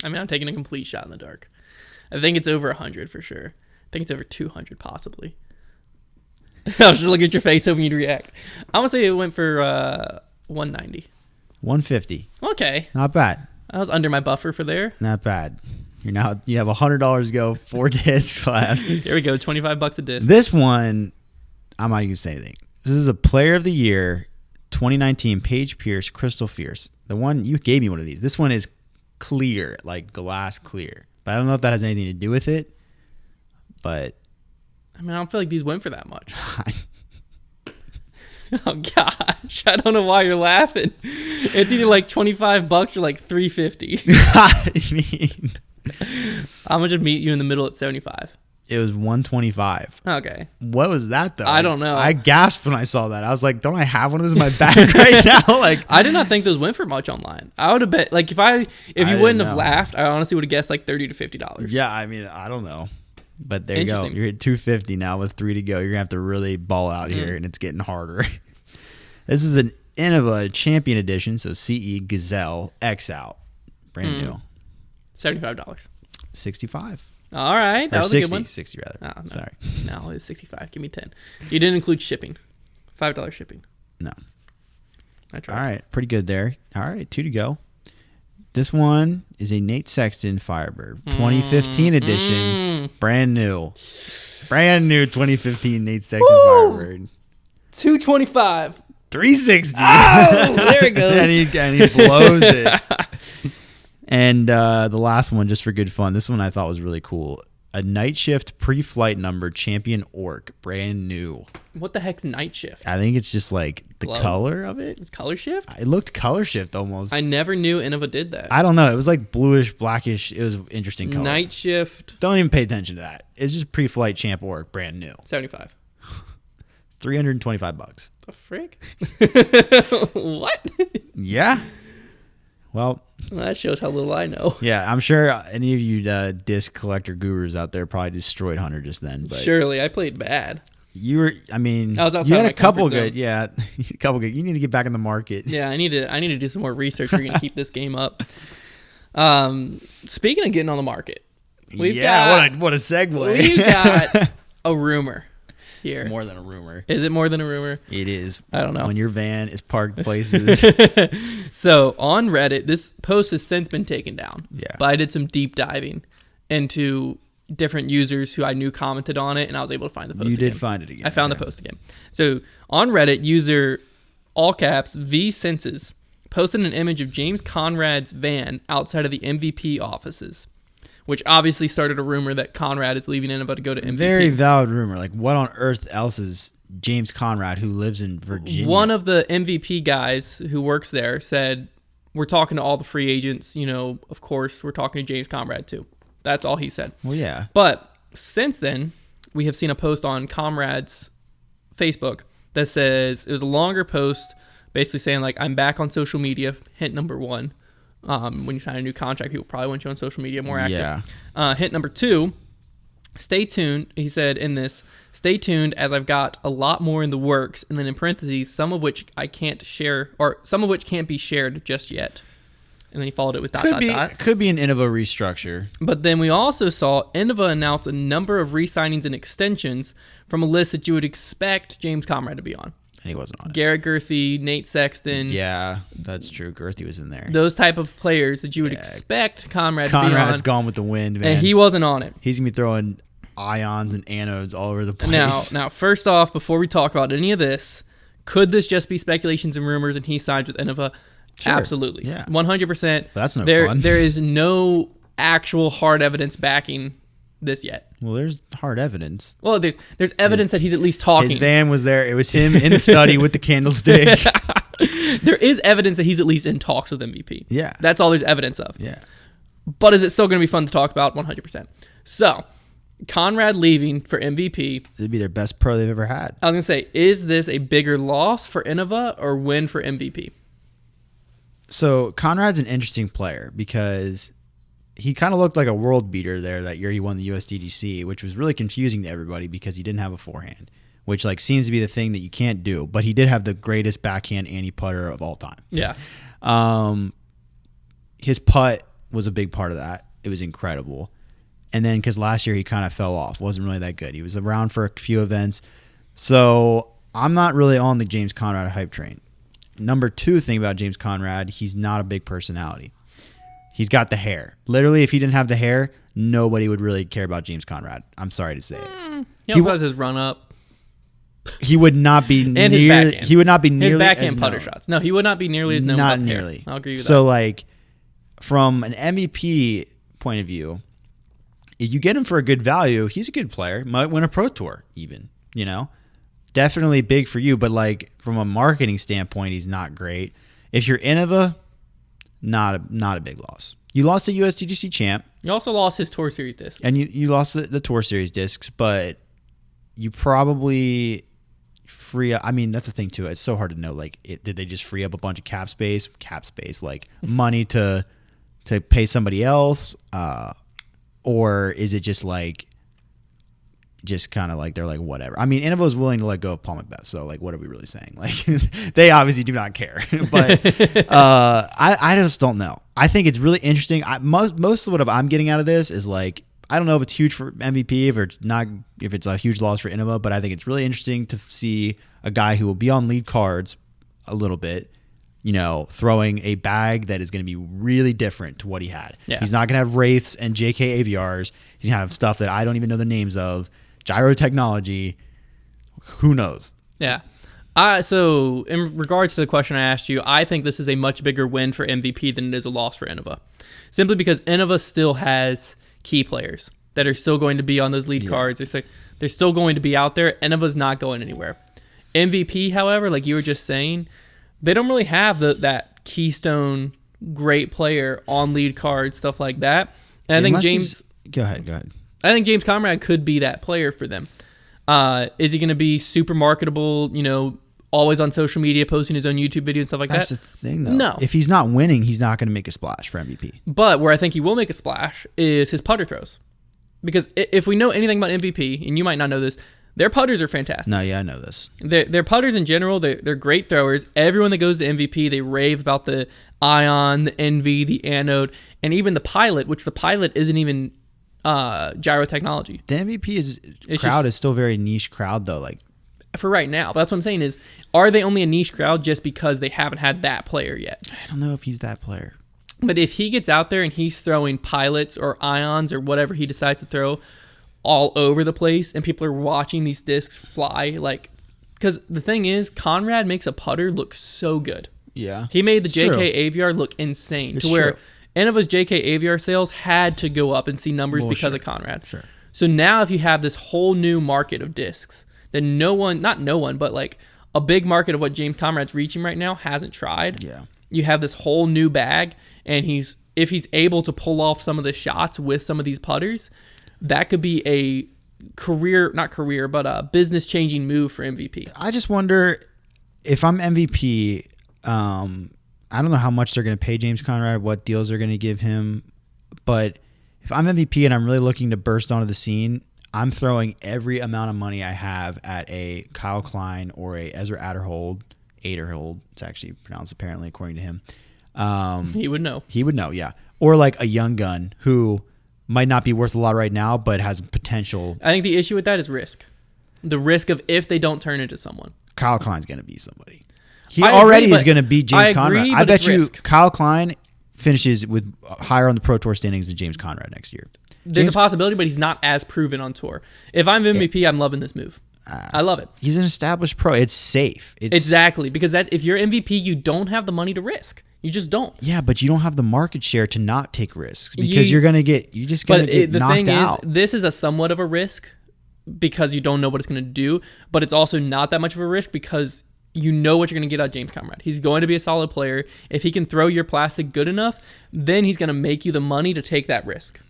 I mean, I'm taking a complete shot in the dark. I think it's over 100 for sure. I think it's over 200 possibly. I was just looking at your face hoping you'd react. I'm going to say it went for 190. 150. Okay. Not bad. I was under my buffer for there. Not bad. You have $100 to go, 4 discs left. Here we go, $25 a disc. This one, I'm not even gonna say anything. This is a Player of the Year 2019 Paige Pierce Crystal Fierce. The one you gave me one of these. This one is clear, like glass clear. But I don't know if that has anything to do with it. But I mean, I don't feel like these went for that much. Oh gosh, I don't know why you're laughing. It's either like $25 or like $350. I mean, I'm gonna just meet you in the middle at 75. It was 125. Okay. What was that though? I don't know. I gasped when I saw that. I was like, don't I have one of those in my bag right now? Like, I did not think those went for much online. I would have bet like if you wouldn't have laughed, I honestly would have guessed like $30 to $50. Yeah, I mean, I don't know. But there you go. You're at 250 now with 3 to go. You're gonna have to really ball out here, and it's getting harder. This is an Innova Champion Edition, so CE Gazelle X out, brand new. $75. 65. All right, that was 60, a good one. 60 rather. Oh, no. Sorry. No, it's 65. Give me 10. You didn't include shipping. $5 shipping. No. I tried. All right, pretty good there. All right, 2 to go. This one is a Nate Sexton Firebird 2015 edition, brand new. Brand new 2015 Nate Sexton Firebird. $225. $360. Oh, there it goes. and he blows it. And the last one, just for good fun, this one I thought was really cool. A Night Shift pre-flight number Champion Orc, brand new. What the heck's Night Shift? I think it's just like the color of it. It's color shift? It looked color shift almost. I never knew Innova did that. I don't know. It was like bluish, blackish. It was interesting color. Night Shift. Don't even pay attention to that. It's just pre-flight Champ Orc, brand new. 75. $325. The frick? What? Yeah. Well, that shows how little I know. Yeah, I'm sure any of you disc collector gurus out there probably destroyed Hunter just then. But surely, I played bad. You were, I mean, I was outside you had my a couple comfort good, zone. a couple good. You need to get back in the market. Yeah, I need to do some more research. We're gonna keep this game up. Speaking of getting on the market, what a segue. We've got a rumor here. More than a rumor. Is it more than a rumor? It is. I don't know. When your van is parked places. So on Reddit, this post has since been taken down. Yeah. But I did some deep diving into different users who I knew commented on it, and I was able to find the post again. You did find it again. I found the post again. So on Reddit, user all caps V Senses posted an image of James Conrad's van outside of the MVP offices, which obviously started a rumor that Conrad is leaving Innova to go to MVP. Very valid rumor. Like, what on earth else is James Conrad, who lives in Virginia? One of the MVP guys who works there said, we're talking to all the free agents. You know, of course, we're talking to James Conrad too. That's all he said. Well, yeah. But since then, we have seen a post on Conrad's Facebook that says, it was a longer post basically saying, like, I'm back on social media, hint number 1. When you sign a new contract, people probably want you on social media more active. Yeah. Hint number 2, Stay tuned, he said in this, stay tuned as I've got a lot more in the works, and then in parentheses, some of which I can't share, or some of which can't be shared just yet. And then he followed it with ... Could be an Innova restructure. But then we also saw Innova announce a number of re-signings and extensions from a list that you would expect James Conrad to be on. And he wasn't on it. Garrett Gurthey, Nate Sexton. Yeah, that's true. Gurthey was in there. Those type of players that you would expect Conrad to be on. Conrad's gone with the wind, man. And he wasn't on it. He's going to be throwing ions and anodes all over the place. Now, first off, before we talk about any of this, could this just be speculations and rumors and he signs with Innova? Sure. Absolutely. Yeah. 100%. That's no fun. There is no actual hard evidence backing this yet. Well, there's hard evidence. Well, there's evidence that he's at least talking. His van was there. It was him in the study with the candlestick. There is evidence that he's at least in talks with MVP. Yeah. That's all there's evidence of. Yeah. But is it still going to be fun to talk about? 100%. So, Conrad leaving for MVP. It'd be their best pro they've ever had. I was going to say, is this a bigger loss for Innova or win for MVP? So, Conrad's an interesting player because he kind of looked like a world beater there that year he won the USDGC, which was really confusing to everybody because he didn't have a forehand, which like seems to be the thing that you can't do. But he did have the greatest backhand anti-putter of all time. Yeah. His putt was a big part of that. It was incredible. And then because last year he kind of fell off, wasn't really that good. He was around for a few events. So I'm not really on the James Conrad hype train. Number two thing about James Conrad, he's not a big personality. He's got the hair. Literally, if he didn't have the hair, nobody would really care about James Conrad. I'm sorry to say it. He also has his run up. He would not be and his backhand. He would not be nearly his backhand as putter known. shots. No, he would not be nearly as known. Not with nearly. Hair. I'll agree with that. So, like, from an MVP point of view, if you get him for a good value, he's a good player. Might win a pro tour, even. You know, definitely big for you. But like from a marketing standpoint, he's not great. If you're Innova, not a big loss. You lost the USDGC champ. You also lost his Tour Series discs. And you lost the Tour Series discs, but you probably free up. I mean, that's the thing, too. It's so hard to know. Like, did they just free up a bunch of cap space, like money to pay somebody else? Or is it just like, just kind of like they're like, whatever. I mean, Innova was willing to let go of Paul Macbeth, so like, what are we really saying? Like, they obviously do not care. But I just don't know. I think it's really interesting. Most of what I'm getting out of this is like, I don't know if it's huge for MVP, if it's a huge loss for Innova, but I think it's really interesting to see a guy who will be on lead cards a little bit, you know, throwing a bag that is going to be really different to what he had. Yeah. He's not going to have Wraiths and JK AVRs. He's going to have stuff that I don't even know the names of. Gyro technology. Who knows? Yeah. So in regards to the question I asked you, I think this is a much bigger win for MVP than it is a loss for Innova. Simply because Innova still has key players that are still going to be on those lead cards. They're still going to be out there. Innova's not going anywhere. MVP, however, like you were just saying, they don't really have that keystone great player on lead cards, stuff like that. And I think James... Go ahead. I think James Conrad could be that player for them. Is he going to be super marketable, you know, always on social media, posting his own YouTube videos and stuff like That's that? That's the thing, though. No. If he's not winning, he's not going to make a splash for MVP. But where I think he will make a splash is his putter throws. Because if we know anything about MVP, and you might not know this, their putters are fantastic. No, yeah, I know this. Their putters in general, they're great throwers. Everyone that goes to MVP, they rave about the Ion, the Envy, the Anode, and even the Pilot, which the Pilot isn't even gyro technology. The MVP crowd is still very niche crowd, though. Like for right now. But that's what I'm saying is, are they only a niche crowd just because they haven't had that player yet? I don't know if he's that player. But if he gets out there and he's throwing Pilots or Ions or whatever he decides to throw all over the place and people are watching these discs fly, like, because the thing is, Conrad makes a putter look so good. Yeah. He made the JK AVR look insane where Innova's JK AVR sales had to go up and see numbers because of Conrad. Sure. So now if you have this whole new market of discs that but like a big market of what James Conrad's reaching right now hasn't tried. Yeah. You have this whole new bag, and if he's able to pull off some of the shots with some of these putters, that could be a business-changing move for MVP. I just wonder if I'm MVP, I don't know how much they're going to pay James Conrad, what deals they're going to give him, but if I'm MVP and I'm really looking to burst onto the scene, I'm throwing every amount of money I have at a Kyle Klein or a Ezra Aderhold. It's actually pronounced apparently according to him. He would know. He would know, yeah. Or like a young gun who might not be worth a lot right now, but has potential. I think the issue with that is risk. The risk of if they don't turn into someone. Kyle Klein's going to be somebody. He already is going to beat James Conrad. I bet you Kyle Klein finishes with higher on the Pro Tour standings than James Conrad next year. There's a possibility, but he's not as proven on tour. If I'm MVP, I'm loving this move. I love it. He's an established pro. It's safe. Exactly, because if you're MVP, you don't have the money to risk. You just don't. Yeah, but you don't have the market share to not take risks because you're just going to get knocked out. But the thing is, this is a somewhat of a risk because you don't know what it's going to do, but it's also not that much of a risk because you know what you're going to get out of James Conrad. He's going to be a solid player. If he can throw your plastic good enough, then he's going to make you the money to take that risk.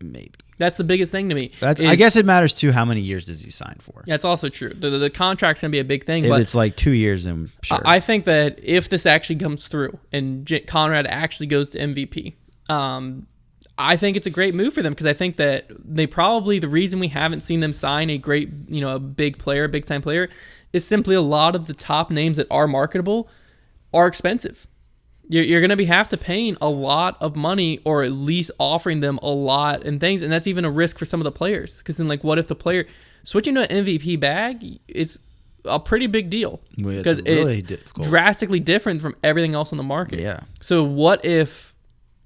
Maybe. That's the biggest thing to me. I guess it matters too. How many years does he sign for? That's also true. The contract's going to be a big thing. If but it's like 2 years, then sure. I think that if this actually comes through and Conrad actually goes to MVP, I think it's a great move for them because I think that the reason we haven't seen them sign a great, a big time player, is simply a lot of the top names that are marketable are expensive. You're going to have to paying a lot of money or at least offering them a lot and things. And that's even a risk for some of the players. Because then, what if the player switching to an MVP bag is a pretty big deal because it's difficult. Drastically different from everything else on the market. Yeah. So what if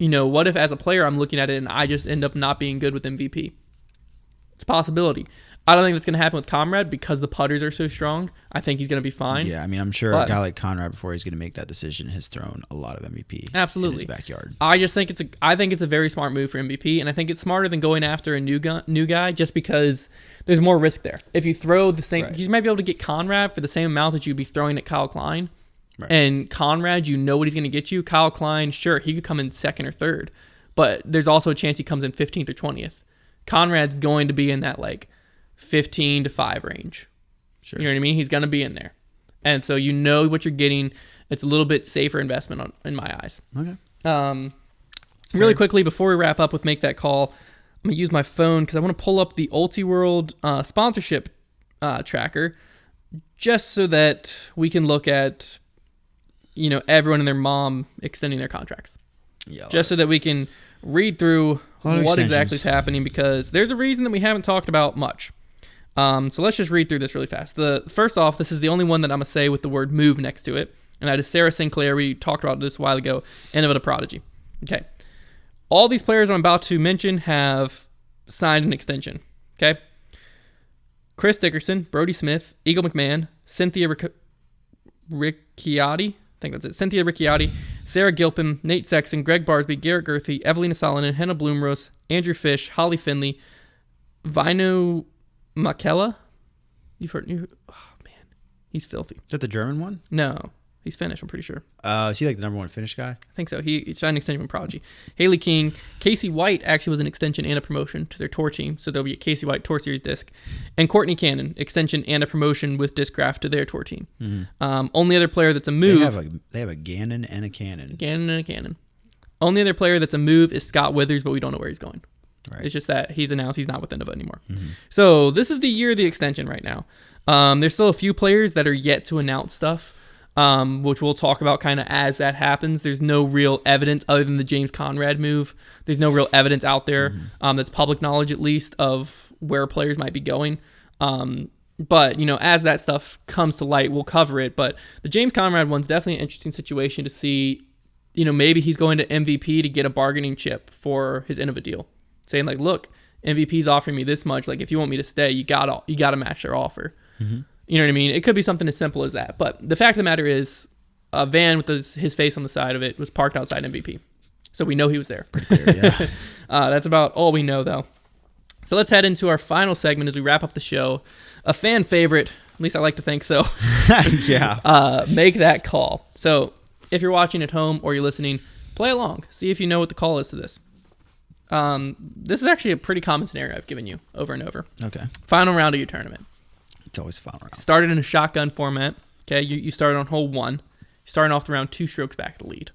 as a player I'm looking at it and I just end up not being good with MVP? It's a possibility. I don't think that's going to happen with Conrad because the putters are so strong. I think he's going to be fine. Yeah, I mean, I'm sure a guy like Conrad, before he's going to make that decision, has thrown a lot of MVP absolutely in his backyard. I just think it's a very smart move for MVP, and I think it's smarter than going after a new guy just because there's more risk there. If you throw the same, you might be able to get Conrad for the same amount that you'd be throwing at Kyle Klein. Right. And Conrad, you know what he's going to get you. Kyle Klein, sure, he could come in second or third, but there's also a chance he comes in 15th or 20th. Conrad's going to be in that 15 to 5 range. Sure. You know what I mean? He's going to be in there. And so you know what you're getting. It's a little bit safer investment in my eyes. Okay. Really quickly, before we wrap up with Make That Call, I'm going to use my phone because I want to pull up the UltiWorld sponsorship tracker just so that we can look at, everyone and their mom extending their contracts. Yeah. Just so that we can read through what exactly is happening because there's a reason that we haven't talked about much. So let's just read through this really fast. First off, this is the only one that I'm going to say with the word move next to it, and that is Sarah Sinclair. We talked about this a while ago, Innova Prodigy. Okay. All these players I'm about to mention have signed an extension. Okay. Chris Dickerson, Brody Smith, Eagle McMahon, Cynthia Ricciardi, I think that's it, Cynthia Ricciardi, Sarah Gilpin, Nate Sexton, Greg Barsby, Garrett Gerthy, Evelina Salonen, Henna Bloomrose, Andrew Fish, Holly Finley, Vino Makela. You've heard. Oh, man. He's filthy. Is that the German one? No. He's Finnish, I'm pretty sure. Is he the number one Finnish guy? I think so. He signed an extension from Prodigy. Haley King. Casey White actually was an extension and a promotion to their tour team. So there'll be a Casey White Tour Series disc. And Courtney Cannon, extension and a promotion with Discraft to their tour team. Mm-hmm. Only other player that's a move. They have a Gannon and a Cannon. Gannon and a Cannon. Only other player that's a move is Scott Withers, but we don't know where he's going. Right. It's just that he's announced he's not with Innova anymore. Mm-hmm. So this is the year of the extension right now. There's still a few players that are yet to announce stuff. Which we'll talk about kind of as that happens. There's no real evidence other than the James Conrad move. There's no real evidence out there that's public knowledge, at least, of where players might be going. But, as that stuff comes to light, we'll cover it. But the James Conrad one's definitely an interesting situation to see, maybe he's going to MVP to get a bargaining chip for his Innova deal. Saying, look, MVP's offering me this much. If you want me to stay, you gotta match their offer. Mm-hmm. You know what I mean? It could be something as simple as that. But the fact of the matter is, a van with his face on the side of it was parked outside MVP. So we know he was there. Pretty clear, yeah. That's about all we know, though. So let's head into our final segment as we wrap up the show. A fan favorite, at least I like to think so. Yeah. Make that call. So if you're watching at home or you're listening, play along. See if you know what the call is to this. This is actually a pretty common scenario I've given you over and over. Okay. Final round of your tournament. It's always final round. Started in a shotgun format. Okay, you started on hole 1. You're starting off the round 2 strokes back at the lead.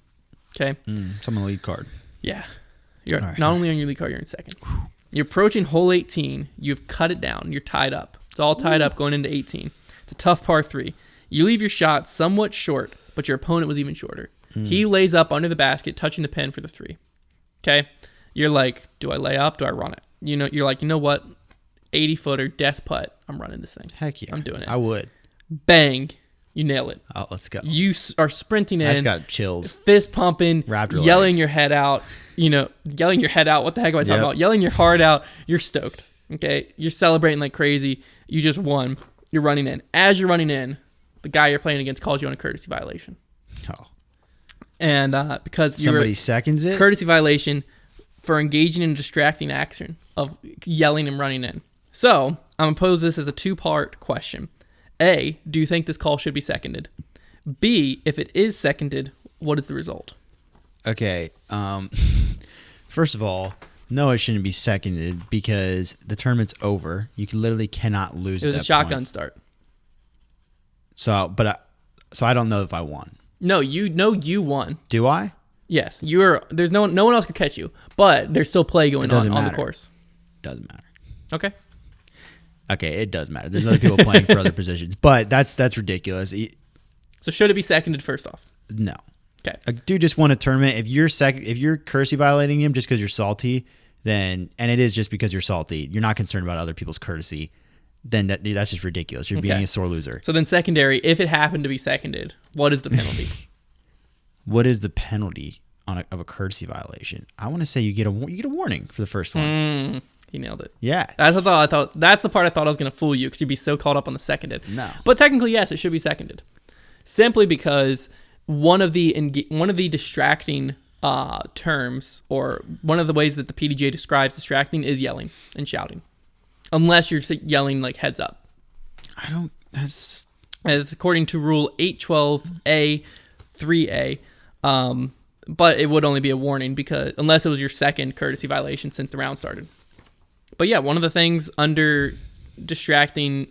Okay. So I'm on the lead card. Yeah. You're not only on your lead card, you're in second. You're approaching hole 18. You've cut it down. You're tied up. It's all tied up going into 18. It's a tough par 3. You leave your shot somewhat short, but your opponent was even shorter. He lays up under the basket, touching the pin for the 3. Okay? You're like, do I lay up? Do I run it? You're like, you know what? 80-footer, death putt. I'm running this thing. Heck yeah. I'm doing it. I would. Bang. You nail it. Oh, let's go. You are sprinting in. I just got chills. Fist pumping. Raptor yelling legs. your head out. Yelling your head out. What the heck am I talking about? Yelling your heart out. You're stoked. Okay? You're celebrating like crazy. You just won. You're running in. As you're running in, the guy you're playing against calls you on a courtesy violation. Oh. And because somebody seconds it? Courtesy violation for engaging in a distracting action of yelling and running in. So, I'm going to pose this as a 2-part question. A, do you think this call should be seconded? B, if it is seconded, what is the result? Okay. First of all, no, it shouldn't be seconded because the tournament's over. You literally cannot lose. It was a shotgun start. So I don't know if I won. No, you won. Do I? Yes, there's no one else could catch you, but there's still play going on the course. Doesn't matter. Okay. Okay, it does matter. There's other people playing for other positions, but that's ridiculous. So should it be seconded first off? No. Okay. A dude just won a tournament. If you're courtesy violating him just because you're salty, and it is just because you're salty, you're not concerned about other people's courtesy, then that's just ridiculous. You're being a sore loser. So then secondary, if it happened to be seconded, what is the penalty? What is the penalty of a courtesy violation? I want to say you get a warning for the first one. He nailed it. Yeah. That's the part I thought I was going to fool you because you'd be so caught up on the seconded. No. But technically, yes, it should be seconded. Simply because one of the distracting terms, or one of the ways that the PDGA describes distracting, is yelling and shouting. Unless you're yelling like heads up. It's according to Rule 812A 3A. But it would only be a warning unless it was your second courtesy violation since the round started. But yeah, one of the things under distracting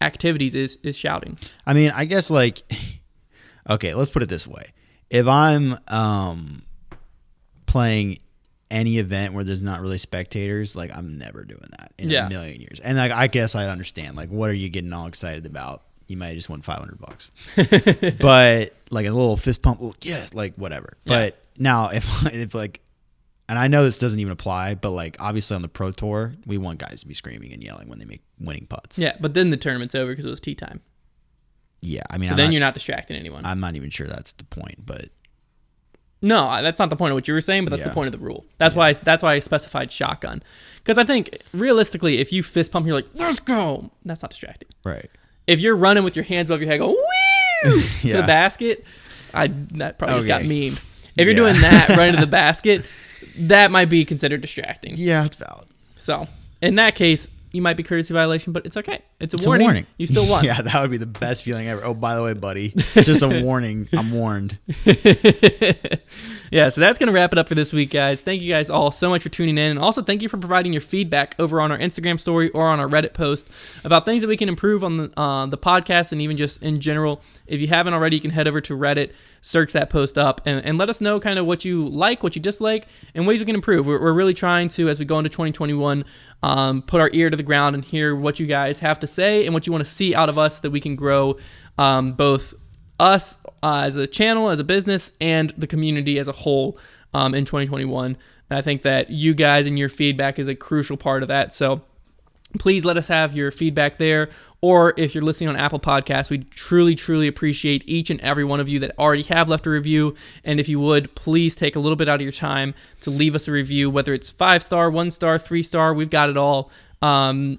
activities is shouting. I mean, I guess okay, let's put it this way. If I'm playing any event where there's not really spectators, I'm never doing that in a million years. And I guess I understand. What are you getting all excited about? You might have just won $500. But a little fist pump, whatever. Yeah. But now if and I know this doesn't even apply, but obviously on the Pro Tour, we want guys to be screaming and yelling when they make winning putts. Yeah, but then the tournament's over because it was tee time. Yeah, I mean, so you're not distracting anyone. I'm not even sure that's the point, but no, that's not the point of what you were saying, but that's the point of the rule. That's why I specified shotgun, because I think realistically, if you fist pump, you're like, let's go. That's not distracting. Right. If you're running with your hands above your head, go woo to the basket, that probably just got memed. If you're doing that running to the basket, that might be considered distracting. Yeah, it's valid. So in that case, you might be courtesy violation, but it's okay. It's a warning. You still won. Yeah, that would be the best feeling ever. Oh, by the way, buddy, it's just a warning. I'm warned. Yeah, so that's going to wrap it up for this week, guys. Thank you guys all so much for tuning in. And also, thank you for providing your feedback over on our Instagram story or on our Reddit post about things that we can improve on the podcast and even just in general. If you haven't already, you can head over to Reddit, search that post up, and let us know kind of what you like, what you dislike, and ways we can improve. We're really trying to, as we go into 2021, put our ear to the ground and hear what you guys have to say and what you want to see out of us so that we can grow both us as a channel, as a business, and the community as a whole in 2021. And I think that you guys and your feedback is a crucial part of that. So please let us have your feedback there. Or if you're listening on Apple Podcasts, we truly, truly appreciate each and every one of you that already have left a review. And if you would, please take a little bit out of your time to leave us a review, whether it's 5-star, 1-star, 3-star, we've got it all. I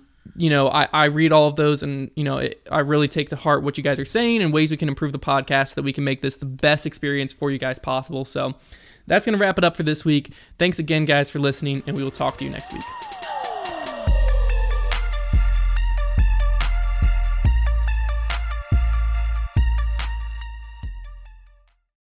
read all of those, and I really take to heart what you guys are saying and ways we can improve the podcast so that we can make this the best experience for you guys possible. So that's going to wrap it up for this week. Thanks again, guys, for listening, and we will talk to you next week.